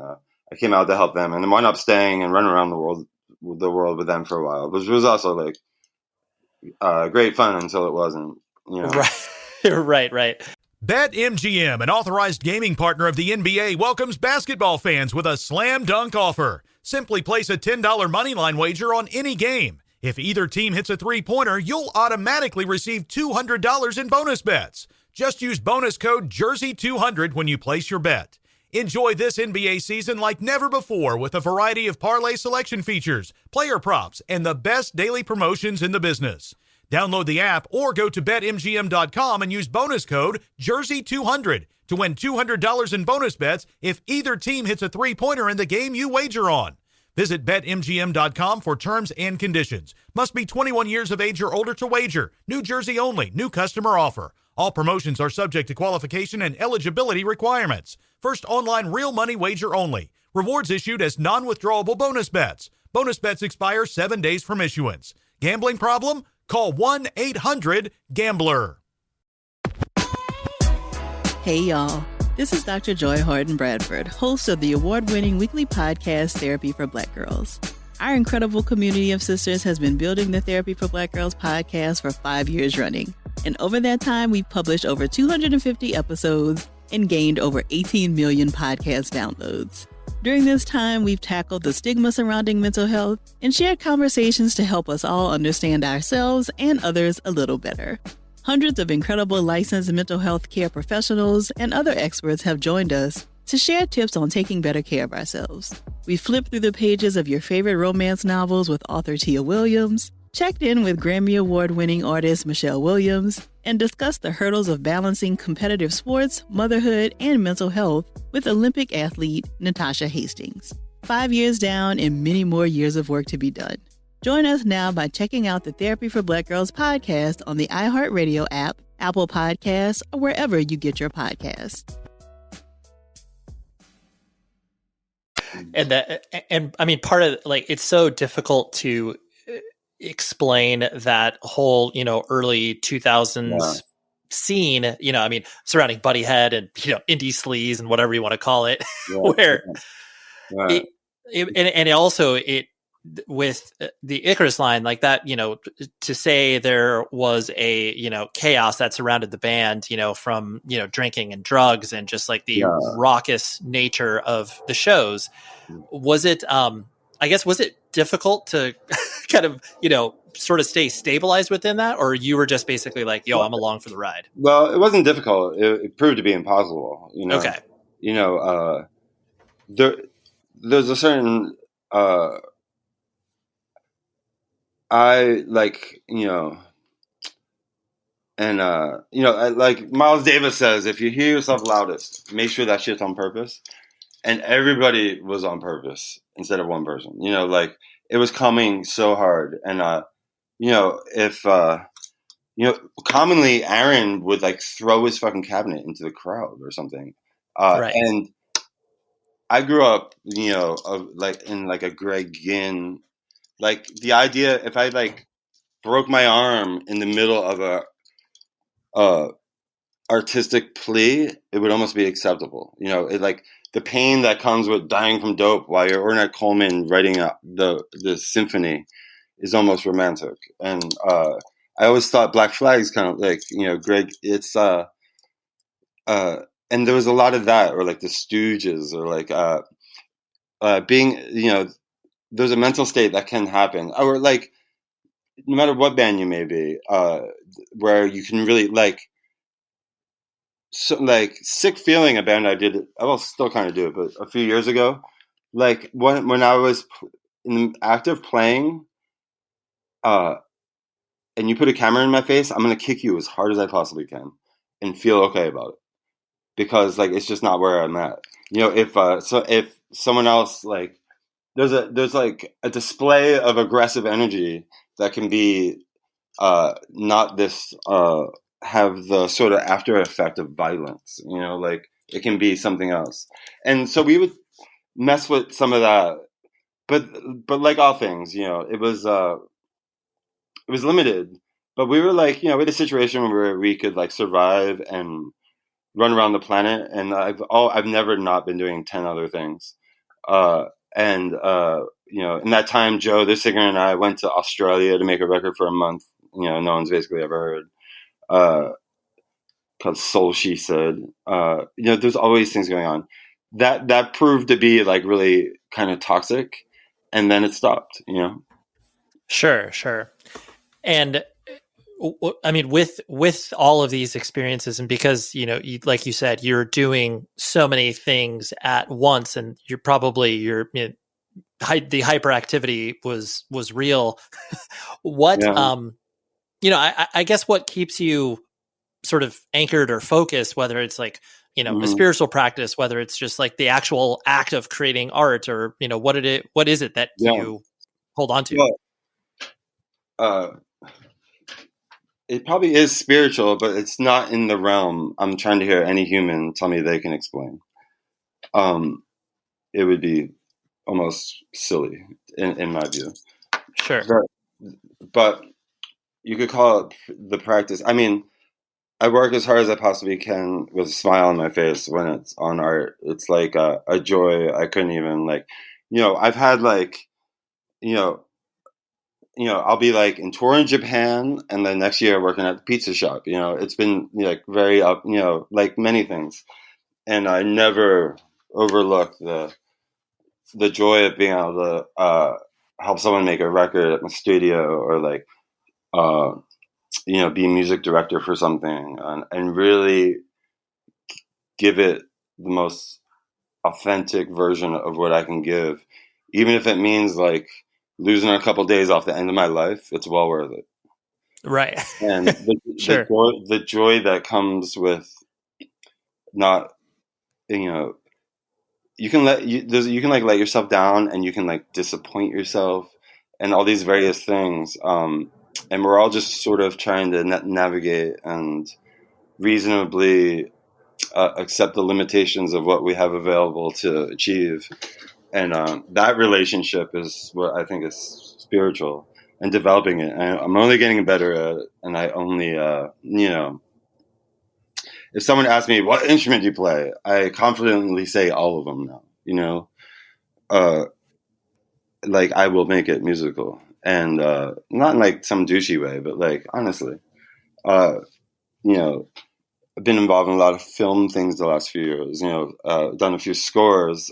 I came out to help them, and then wound up staying and running around the world with them for a while, which was also like great fun until it wasn't. Right. BetMGM, an authorized gaming partner of the NBA, welcomes basketball fans with a slam dunk offer. Simply place a $10 moneyline wager on any game. If either team hits a three-pointer, you'll automatically receive $200 in bonus bets. Just use bonus code JERSEY200 when you place your bet. Enjoy this NBA season like never before with a variety of parlay selection features, player props, and the best daily promotions in the business. Download the app or go to BetMGM.com and use bonus code JERSEY200 to win $200 in bonus bets if either team hits a three-pointer in the game you wager on. Visit BetMGM.com for terms and conditions. Must be 21 years of age or older to wager. New Jersey only. New customer offer. All promotions are subject to qualification and eligibility requirements. First online real money wager only. Rewards issued as non-withdrawable bonus bets. Bonus bets expire 7 days from issuance. Gambling problem? Call 1-800-GAMBLER. Hey, y'all. This is Dr. Joy Harden Bradford, host of the award-winning weekly podcast, Therapy for Black Girls. Our incredible community of sisters has been building the Therapy for Black Girls podcast for 5 years running. And over that time, we've published over 250 episodes, and gained over 18 million podcast downloads. During this time, we've tackled the stigma surrounding mental health and shared conversations to help us all understand ourselves and others a little better. Hundreds of incredible licensed mental health care professionals and other experts have joined us to share tips on taking better care of ourselves. We flipped through the pages of your favorite romance novels with author Tia Williams, checked in with Grammy Award-winning artist Michelle Williams, and discussed the hurdles of balancing competitive sports, motherhood, and mental health with Olympic athlete Natasha Hastings. 5 years down and many more years of work to be done. Join us now by checking out the Therapy for Black Girls podcast on the iHeartRadio app, Apple Podcasts, or wherever you get your podcasts. And I mean, part of like, it's so difficult to explain that whole, early 2000s scene, I mean, surrounding Buddy Head and, indie sleaze and whatever you want to call it, where it also with the Icarus line like that, to say there was a, chaos that surrounded the band, from, drinking and drugs and just like the raucous nature of the shows. Was it, was it difficult to kind of, sort of stay stabilized within that? Or you were just basically like, I'm along for the ride? Well, it wasn't difficult. It proved to be impossible, Okay. There's a certain, I like, and, like Miles Davis says, if you hear yourself loudest, make sure that shit's on purpose. And everybody was on purpose instead of one person, like it was coming so hard. And, if, commonly Aaron would like throw his fucking cabinet into the crowd or something. Right. And I grew up, like in like a Greg Ginn, like the idea, if I like broke my arm in the middle of a artistic plea, it would almost be acceptable. It like the pain that comes with dying from dope while you're Ornette Coleman writing the symphony is almost romantic. And I always thought Black Flag's kind of like, Greg, it's and there was a lot of that, or like the Stooges, or like being, there's a mental state that can happen, or like no matter what band you may be, where you can really like, so like Sick Feeling, a band I did, I will still kind of do it, but a few years ago, like when I was in the act of playing, and you put a camera in my face, I'm going to kick you as hard as I possibly can and feel okay about it, because like, it's just not where I'm at. If someone else, like there's like a display of aggressive energy that can be, not this, have the sort of after effect of violence, like it can be something else. And so we would mess with some of that, but like all things, it was limited, but we were like, we had a situation where we could like survive and run around the planet. And I've never not been doing 10 other things. In that time, Joe, the singer, and I went to Australia to make a record for a month. No one's basically ever heard. Called Soul She Said. There's always things going on. That proved to be like really kind of toxic, and then it stopped. Sure. And I mean, with all of these experiences, and because like you said, you're doing so many things at once, and you're probably the hyperactivity was real. What I guess what keeps you sort of anchored or focused, whether it's like, a spiritual practice, whether it's just like the actual act of creating art, or, what is it that you hold on to? Well, it probably is spiritual, but it's not in the realm I'm trying to hear any human tell me they can explain. It would be almost silly in my view. Sure. But you could call it the practice. I mean, I work as hard as I possibly can with a smile on my face when it's on art. It's like a joy I couldn't even like, I've had like, I'll be like in tour in Japan, and then next year working at the pizza shop. It's been like very up, like many things. and I never overlook the joy of being able to help someone make a record at my studio, or like be music director for something, and really give it the most authentic version of what I can give, even if it means like losing a couple days off the end of my life. It's well worth it. Right. And Sure. the joy that comes with not, you can let yourself down, and you can like disappoint yourself, and all these various things. And we're all just sort of trying to navigate and reasonably accept the limitations of what we have available to achieve. And that relationship is what I think is spiritual, and developing it. I'm only getting better at it. And I only, if someone asks me, what instrument do you play? I confidently say all of them now, like I will make it musical, and not in like some douchey way, but like, honestly, I've been involved in a lot of film things the last few years, done a few scores,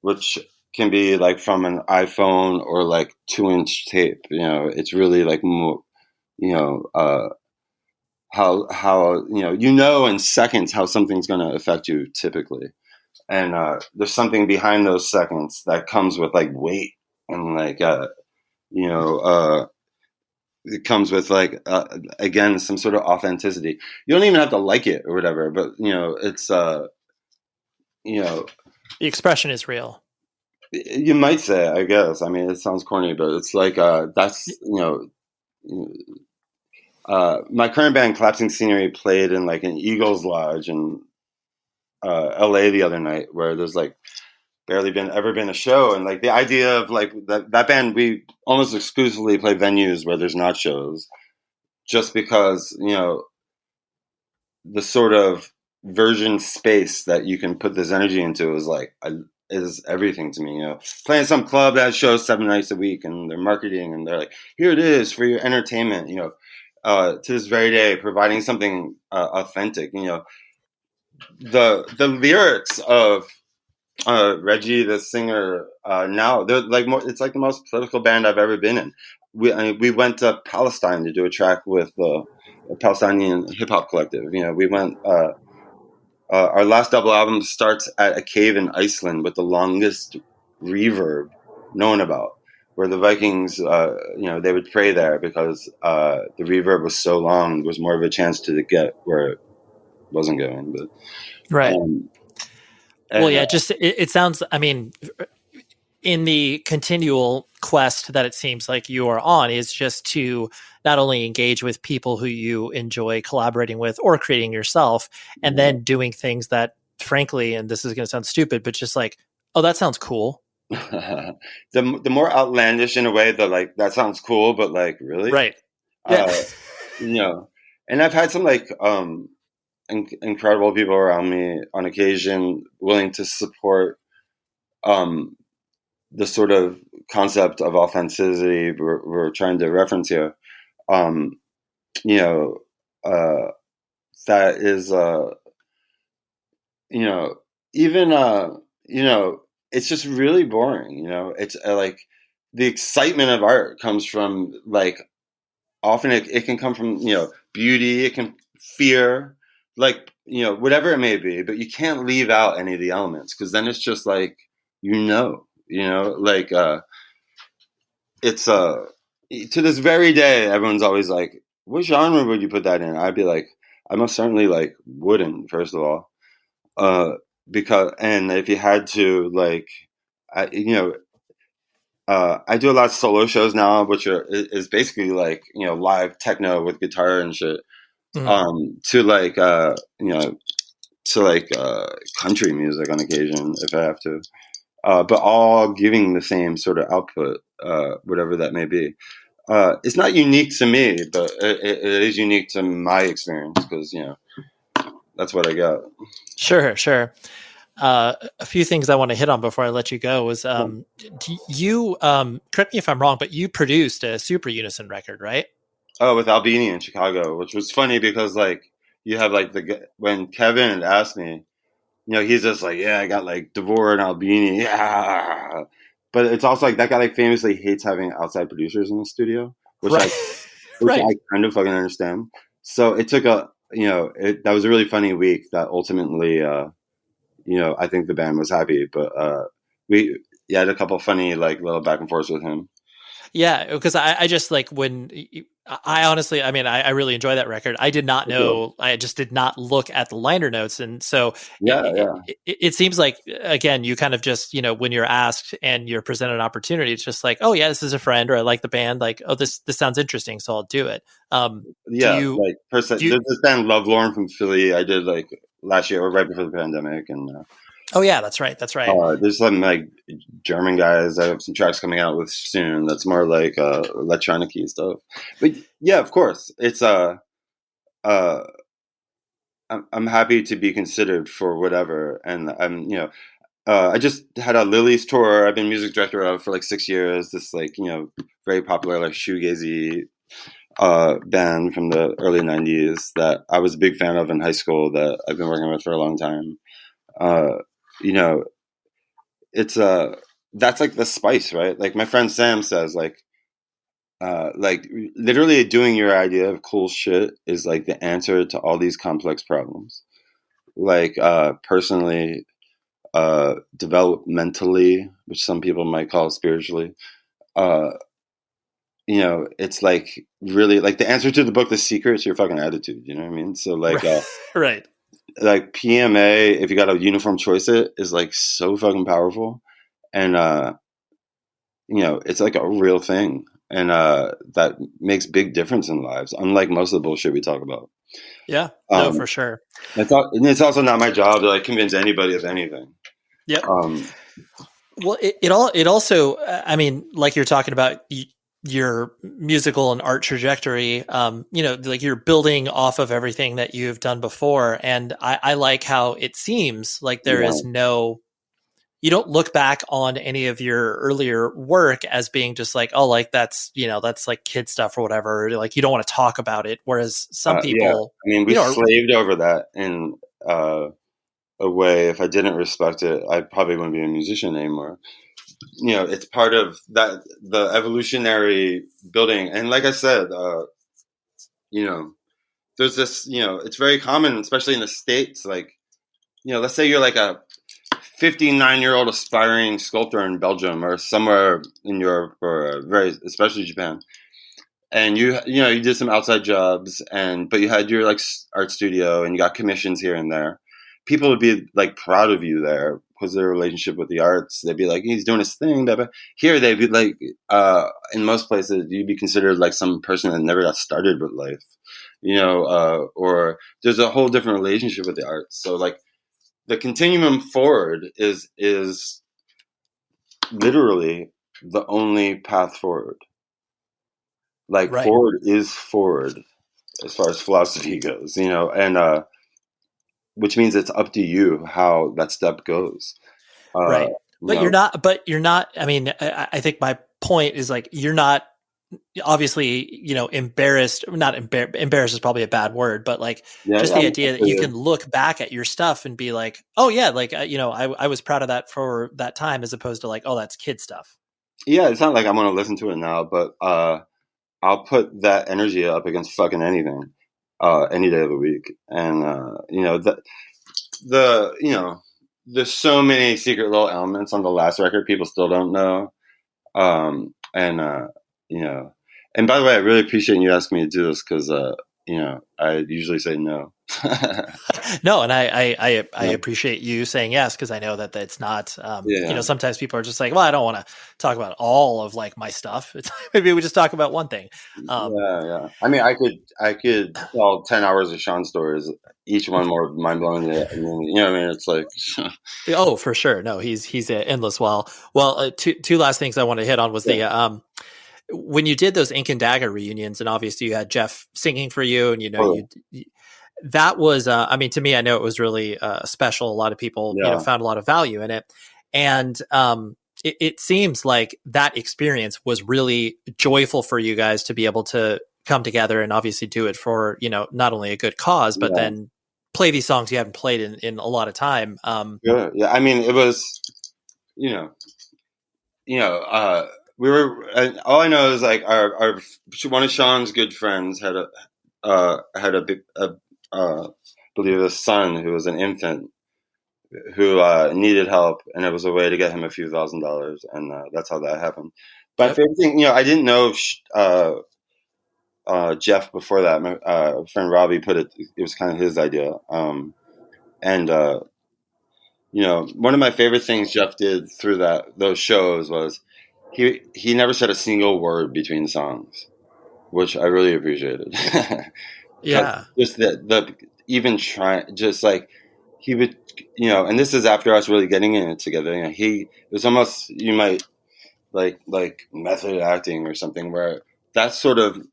which can be like from an iPhone or like 2-inch tape. It's really like more, how in seconds how something's going to affect you typically. And there's something behind those seconds that comes with like weight, and like, it comes with like, again, some sort of authenticity. You don't even have to like it or whatever, but it's, the expression is real. You might say, I guess. I mean, it sounds corny, but it's like, that's, my current band, Collapsing Scenery, played in like an Eagles Lodge in LA the other night, where there's like barely ever been a show. And like the idea of like that band, we almost exclusively play venues where there's not shows, just because, the sort of version space that you can put this energy into is like, is everything to me. Playing some club that has shows 7 nights a week, and they're marketing, and they're like, here it is for your entertainment, to this very day, providing something authentic. The lyrics of Reggie, the singer, now they're like more. It's like the most political band I've ever been in. We went to Palestine to do a track with a Palestinian hip hop collective. We went. Our last double album starts at a cave in Iceland with the longest reverb known about, where the Vikings, they would pray there because the reverb was so long. There was more of a chance to get where it wasn't going. But right. It sounds, I mean, in the continual quest that it seems like you are on is just to not only engage with people who you enjoy collaborating with or creating yourself, and then doing things that, frankly, and this is going to sound stupid, but just like, oh, that sounds cool. The more outlandish in a way, like, that sounds cool, but like, really? Right. Yeah. And I've had some like incredible people around me on occasion willing to support the sort of concept of authenticity we're trying to reference here. That is, it's just really boring. It's like the excitement of art comes from like, often it can come from, beauty, it can fear, like, whatever it may be, but you can't leave out any of the elements, because then it's just like, like, it's to this very day, everyone's always like, what genre would you put that in? I'd be like, I most certainly like wouldn't, first of all, because, and if you had to, like, I do a lot of solo shows now, which is basically like, live techno with guitar and shit, to like, to like country music on occasion if I have to, but all giving the same sort of output, whatever that may be. It's not unique to me, but it is unique to my experience, because that's what I got. Sure. A few things I want to hit on before I let you go was you, correct me if I'm wrong, but you produced a Super Unison record, right? Oh, with Albini in Chicago, which was funny because like you have like when Kevin had asked me, he's just like, yeah, I got like Devore and Albini, yeah. But it's also like that guy like famously hates having outside producers in the studio, which Right. I kind of fucking understand. So it took that was a really funny week that ultimately, I think the band was happy, but we had a couple of funny like little back and forths with him. Yeah, because I just like I honestly, I mean, I really enjoy that record. I did not know, I just did not look at the liner notes. And so it seems like, again, you kind of just, when you're asked and you're presented an opportunity, it's just like, oh yeah, this is a friend, or I like the band. Like, oh, this sounds interesting, so I'll do it. There's this band Love Lauren from Philly. I did like last year or right before the pandemic. And oh yeah, that's right. There's some like German guys. I have some tracks coming out with soon. That's more like electronic-y stuff. But yeah, of course, it's I'm happy to be considered for whatever, and I just had a Lily's tour. I've been music director of for like 6 years. This like very popular like shoegazy band from the early '90s that I was a big fan of in high school that I've been working with for a long time. It's that's like the spice, right? Like my friend Sam says, like literally doing your idea of cool shit is like the answer to all these complex problems. Like personally, developmentally, which some people might call spiritually, it's like really like the answer to the book The Secret is your fucking attitude. You know what I mean? So like right. Like PMA, if you got a uniform choice, it is like so fucking powerful, and it's like a real thing, and that makes big difference in lives. Unlike most of the bullshit we talk about. Yeah, no, for sure. It's also not my job to like convince anybody of anything. Yeah. Well, it also, I mean, like you're talking about your musical and art trajectory, like you're building off of everything that you've done before. And I like how it seems like there is you don't look back on any of your earlier work as being just like, oh, like that's like kid stuff or whatever. Like you don't want to talk about it. Whereas some people, I mean, we slaved over that in a way. If I didn't respect it, I probably wouldn't be a musician anymore. It's part of that, the evolutionary building. And like I said, there's this, it's very common, especially in the States. Like, let's say you're like a 59-year-old aspiring sculptor in Belgium or somewhere in Europe or especially Japan. And you did some outside jobs but you had your like art studio and you got commissions here and there. People would be like proud of you there because of their relationship with the arts. They'd be like, he's doing his thing. But here they'd be like, in most places, you'd be considered like some person that never got started with life, or there's a whole different relationship with the arts. So like the continuum forward is literally the only path forward. Like forward is forward as far as philosophy goes, and which means it's up to you how that step goes. Right. But you're not, I mean, I think my point is like, you're not obviously, embarrassed, not embarrassed is probably a bad word, but like the idea that you can look back at your stuff and be like, oh yeah, like, I was proud of that for that time, as opposed to like, oh, that's kid stuff. Yeah. It's not like I'm going to listen to it now, but I'll put that energy up against fucking anything. Any day of the week. And, there's so many secret little elements on the last record people still don't know. And by the way, I really appreciate you asking me to do this because, I usually say no. No, and I appreciate you saying yes, because I know that it's not, sometimes people are just like, well, I don't want to talk about all of like my stuff. It's maybe we just talk about one thing. I mean, I could tell 10 hours of Sean stories, each one more mind blowing. It's like, oh, for sure. No, he's endless. Well, two last things I want to hit on was the, when you did those Ink and Dagger reunions, and obviously you had Jeff singing for you, and that was, I mean, to me, I know it was really special. A lot of people, found a lot of value in it, and it seems like that experience was really joyful for you guys to be able to come together and obviously do it for not only a good cause, but then play these songs you haven't played in a lot of time. Yeah. I mean, it was, you know, we were. All I know is like our one of Sean's good friends had a big, believe a son who was an infant who needed help, and it was a way to get him a few $1,000s, and that's how that happened. But for everything, I didn't know Jeff before that. My friend Robbie put it. It was kind of his idea, and one of my favorite things Jeff did through those shows was he never said a single word between songs, which I really appreciated. Yeah, just the even trying, just like he would, and this is after us really getting in it together. It was almost, you might like method acting or something, where that sort of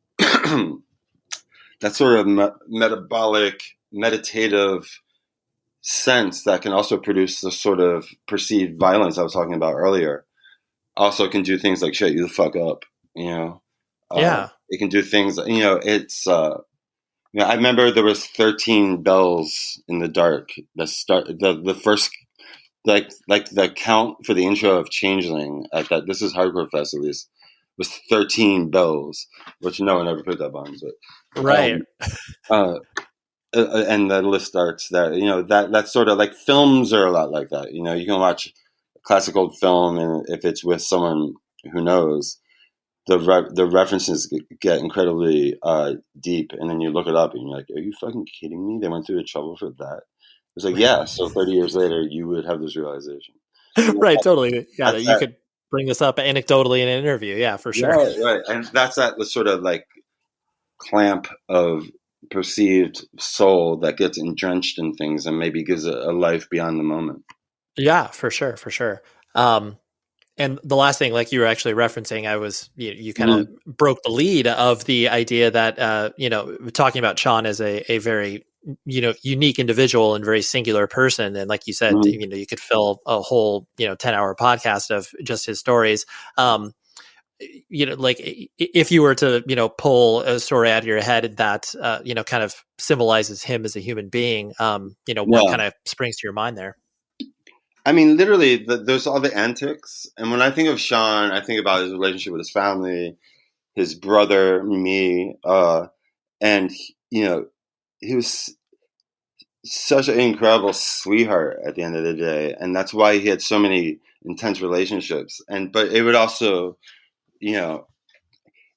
metabolic, meditative sense that can also produce the sort of perceived violence I was talking about earlier. Also can do things like shut you the fuck up, yeah. It can do things, it's, I remember there was 13 bells in the dark. The first, like the count for the intro of Changeling at that, this is Hardcore Fest at least, was 13 bells, which no one ever picked up on. But, right. And the list starts there. That's sort of like films are a lot like that. You can watch a classical film, and if it's with someone who knows, the references get incredibly deep, and then you look it up and you're like, are you fucking kidding me? They went through the trouble for that. It's like, yeah, so 30 years later you would have this realization. Right, totally. Yeah, you could bring this up anecdotally in an interview. Yeah, for sure. Right. And that's that sort of like clamp of perceived soul that gets drenched in things and maybe gives a life beyond the moment. Yeah, for sure. And the last thing, like you were actually referencing, I was, you kind of broke the lead of the idea that, talking about Sean as a very, unique individual and very singular person. And like you said, you could fill a whole, 10-hour podcast of just his stories. Like if you were to, pull a story out of your head that, kind of symbolizes him as a human being, what kind of springs to your mind there? I mean, literally, there's all the antics. And when I think of Sean, I think about his relationship with his family, his brother, me, and, he was such an incredible sweetheart at the end of the day. And that's why he had so many intense relationships. But it would also, it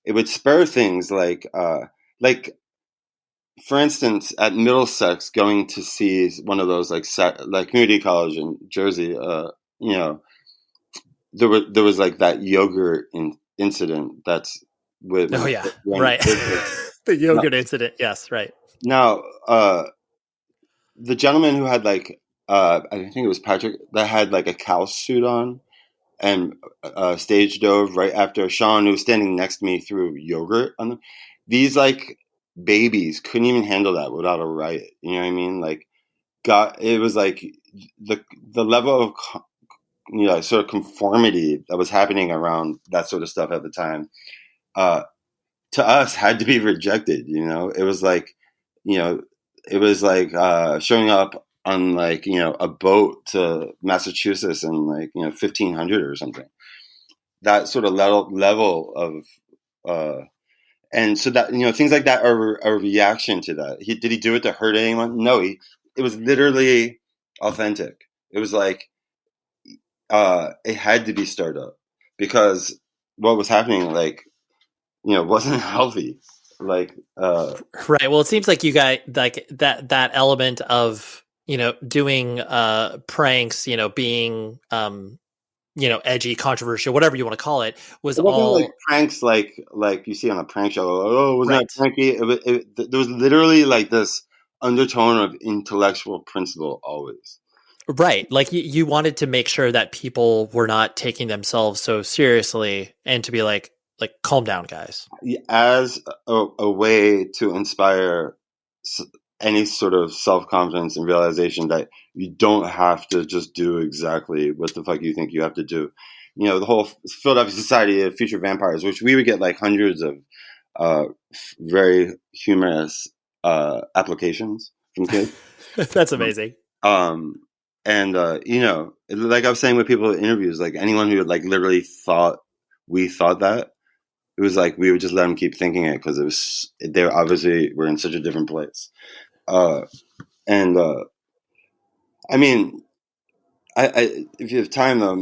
would spur things like, for instance, at Middlesex, going to see one of those like community college in Jersey, there was like that yogurt incident. That's with right. The yogurt incident. Yes, right. Now, the gentleman who had I think it was Patrick, that had like a cow suit on and stage dove right after Sean, who was standing next to me, threw yogurt on them. These like babies couldn't even handle that without a riot. You know what I mean? Like, it was like the level of sort of conformity that was happening around that sort of stuff at the time, to us had to be rejected. It was like, showing up on a boat to Massachusetts in 1500 or something. That sort of level of and so that, things like that are a reaction to that. Did he do it to hurt anyone? No, it was literally authentic. It was like, it had to be stirred up because what was happening, wasn't healthy. Right. Well, it seems like you got like that element of, doing pranks, being, edgy, controversial, whatever you want to call it, was all like pranks, like you see on a prank show. Oh, wasn't that pranky? There was literally like this undertone of intellectual principle always. Right. Like you wanted to make sure that people were not taking themselves so seriously, and to be like, calm down, guys. As a way to inspire any sort of self-confidence and realization that you don't have to just do exactly what the fuck you think you have to do. The whole Philadelphia Society of Future Vampires, which we would get like hundreds of very humorous applications from kids. That's amazing. And you know, like I was saying with people in interviews, like anyone who like literally thought we thought that, it was like we would just let them keep thinking it because it was they obviously were in such a different place. And I mean, I if you have time though,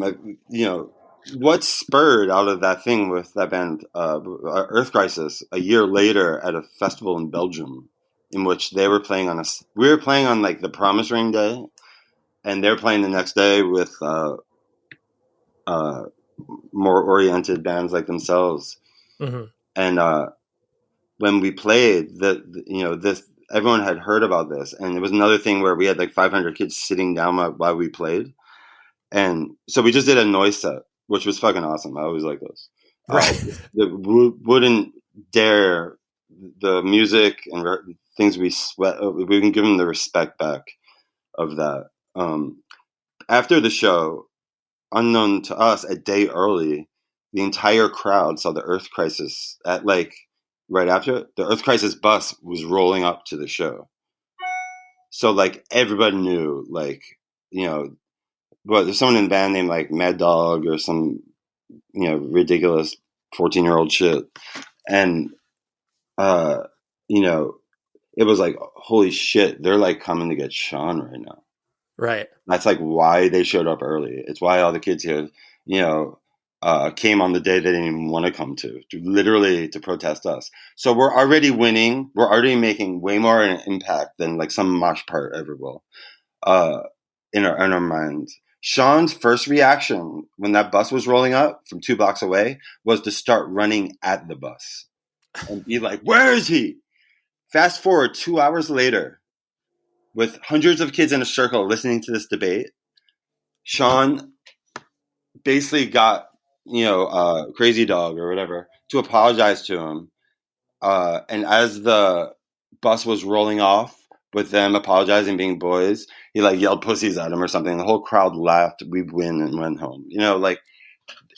you know, what spurred out of that thing with that band, Earth Crisis, a year later at a festival in Belgium, in which they were playing on we were playing on like the Promise Ring day, and they're playing the next day with more oriented bands like themselves. Mm-hmm. And when we played, you know, this everyone had heard about this, and it was another thing where we had like 500 kids sitting down while we played, and so we just did a noise set, which was fucking awesome. I always like those. Right. Wouldn't dare the music and things we sweat. We can give them the respect back of that. After the show, unknown to us, a day early, the entire crowd saw the Earth Crisis at like right after the Earth Crisis bus was rolling up to the show. So like everybody knew, like, you know, well, there's someone in the band named like Mad Dog or some, you know, ridiculous 14-year-old shit. And, you know, it was like, holy shit, they're like coming to get Sean right now. Right. That's like why they showed up early. It's why all the kids here, you know, came on the day they didn't even want to come to literally to protest us. So we're already winning. We're already making way more an impact than like some mosh part ever will, in our minds. Sean's first reaction when that bus was rolling up from 2 blocks away was to start running at the bus and be like, where is he? Fast forward 2 hours later, with hundreds of kids in a circle listening to this debate, Sean basically got, you know, Crazy Dog or whatever to apologize to him. And as the bus was rolling off with them apologizing, being boys, he like yelled pussies at him or something. The whole crowd laughed. We win and went home. You know, like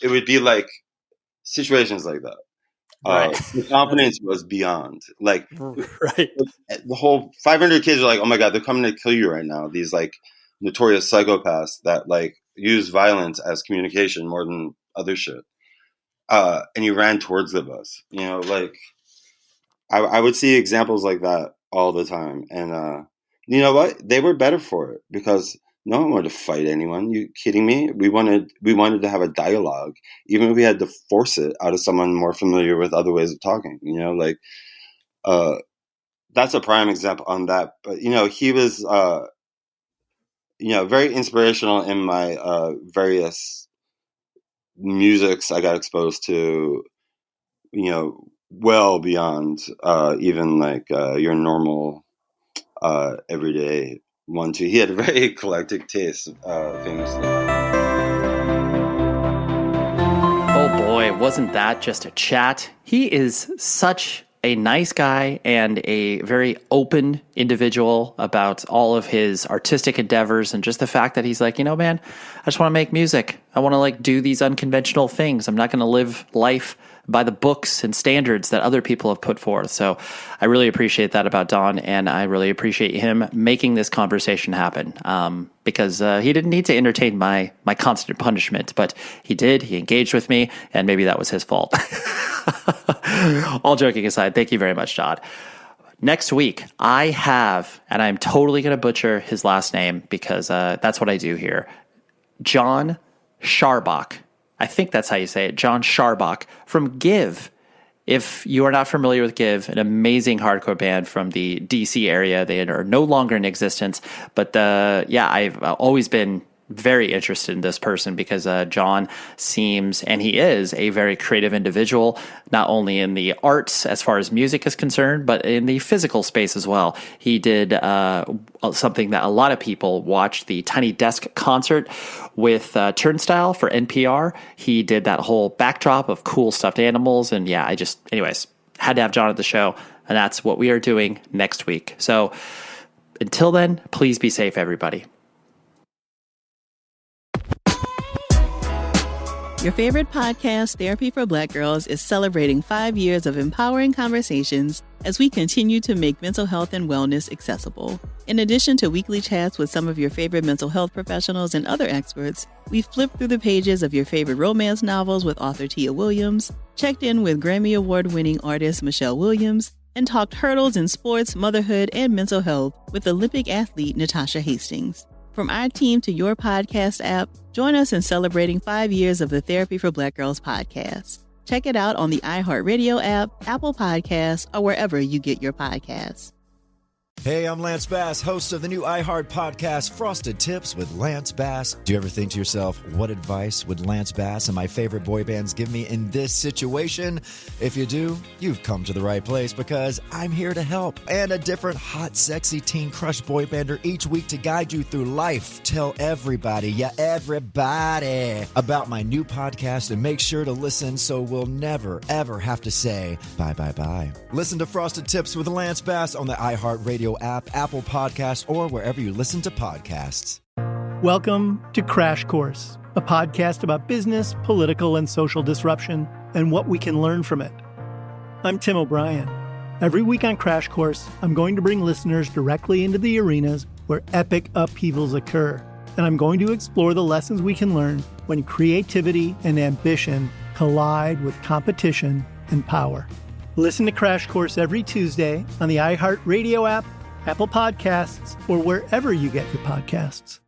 it would be like situations like that. Right. The confidence was beyond like, right. The whole 500 kids are like, oh my God, they're coming to kill you right now. These like notorious psychopaths that like use violence as communication more than other shit. And you ran towards the bus, you know, like I would see examples like that all the time. And, you know what? They were better for it because no one wanted to fight anyone. You kidding me? We wanted to have a dialogue, even if we had to force it out of someone more familiar with other ways of talking, you know, like, that's a prime example on that. But, you know, he was, you know, very inspirational in my various musics I got exposed to, you know, well beyond even like your normal everyday one too. He had a very eclectic taste, famously. Oh boy, wasn't that just a chat? He is such a nice guy and a very open individual about all of his artistic endeavors, and just the fact that he's like, you know, man, I just want to make music. I want to like do these unconventional things. I'm not going to live life by the books and standards that other people have put forth. So I really appreciate that about Don, and I really appreciate him making this conversation happen, because he didn't need to entertain my constant punishment, but he did. He engaged with me, and maybe that was his fault. All joking aside, thank you very much, Don. Next week, I have, and I'm totally going to butcher his last name because that's what I do here, John Sharbach. I think that's how you say it, John Sharbach from Give. If you are not familiar with Give, an amazing hardcore band from the DC area, they are no longer in existence. But yeah, I've always been very interested in this person because John seems, and he is, a very creative individual, not only in the arts as far as music is concerned, but in the physical space as well. He did something that a lot of people watched, the Tiny Desk concert with Turnstile for NPR. He did that whole backdrop of cool stuffed animals. And yeah, anyways, had to have John at the show. And that's what we are doing next week. So until then, please be safe, everybody. Your favorite podcast, Therapy for Black Girls, is celebrating 5 years of empowering conversations as we continue to make mental health and wellness accessible. In addition to weekly chats with some of your favorite mental health professionals and other experts, we've flipped through the pages of your favorite romance novels with author Tia Williams, checked in with Grammy Award-winning artist Michelle Williams, and talked hurdles in sports, motherhood, and mental health with Olympic athlete Natasha Hastings. From our team to your podcast app, join us in celebrating 5 years of the Therapy for Black Girls podcast. Check it out on the iHeartRadio app, Apple Podcasts, or wherever you get your podcasts. Hey, I'm Lance Bass, host of the new iHeart podcast, Frosted Tips with Lance Bass. Do you ever think to yourself, what advice would Lance Bass and my favorite boy bands give me in this situation? If you do, you've come to the right place because I'm here to help. And a different hot, sexy teen crush boy bander each week to guide you through life. Tell everybody, everybody, about my new podcast and make sure to listen so we'll never, ever have to say bye. Listen to Frosted Tips with Lance Bass on the iHeartRadio app, Apple Podcasts, or wherever you listen to podcasts. Welcome to Crash Course, a podcast about business, political, and social disruption and what we can learn from it. I'm Tim O'Brien. Every week on Crash Course, I'm going to bring listeners directly into the arenas where epic upheavals occur, and I'm going to explore the lessons we can learn when creativity and ambition collide with competition and power. Listen to Crash Course every Tuesday on the iHeartRadio app, Apple Podcasts, or wherever you get your podcasts.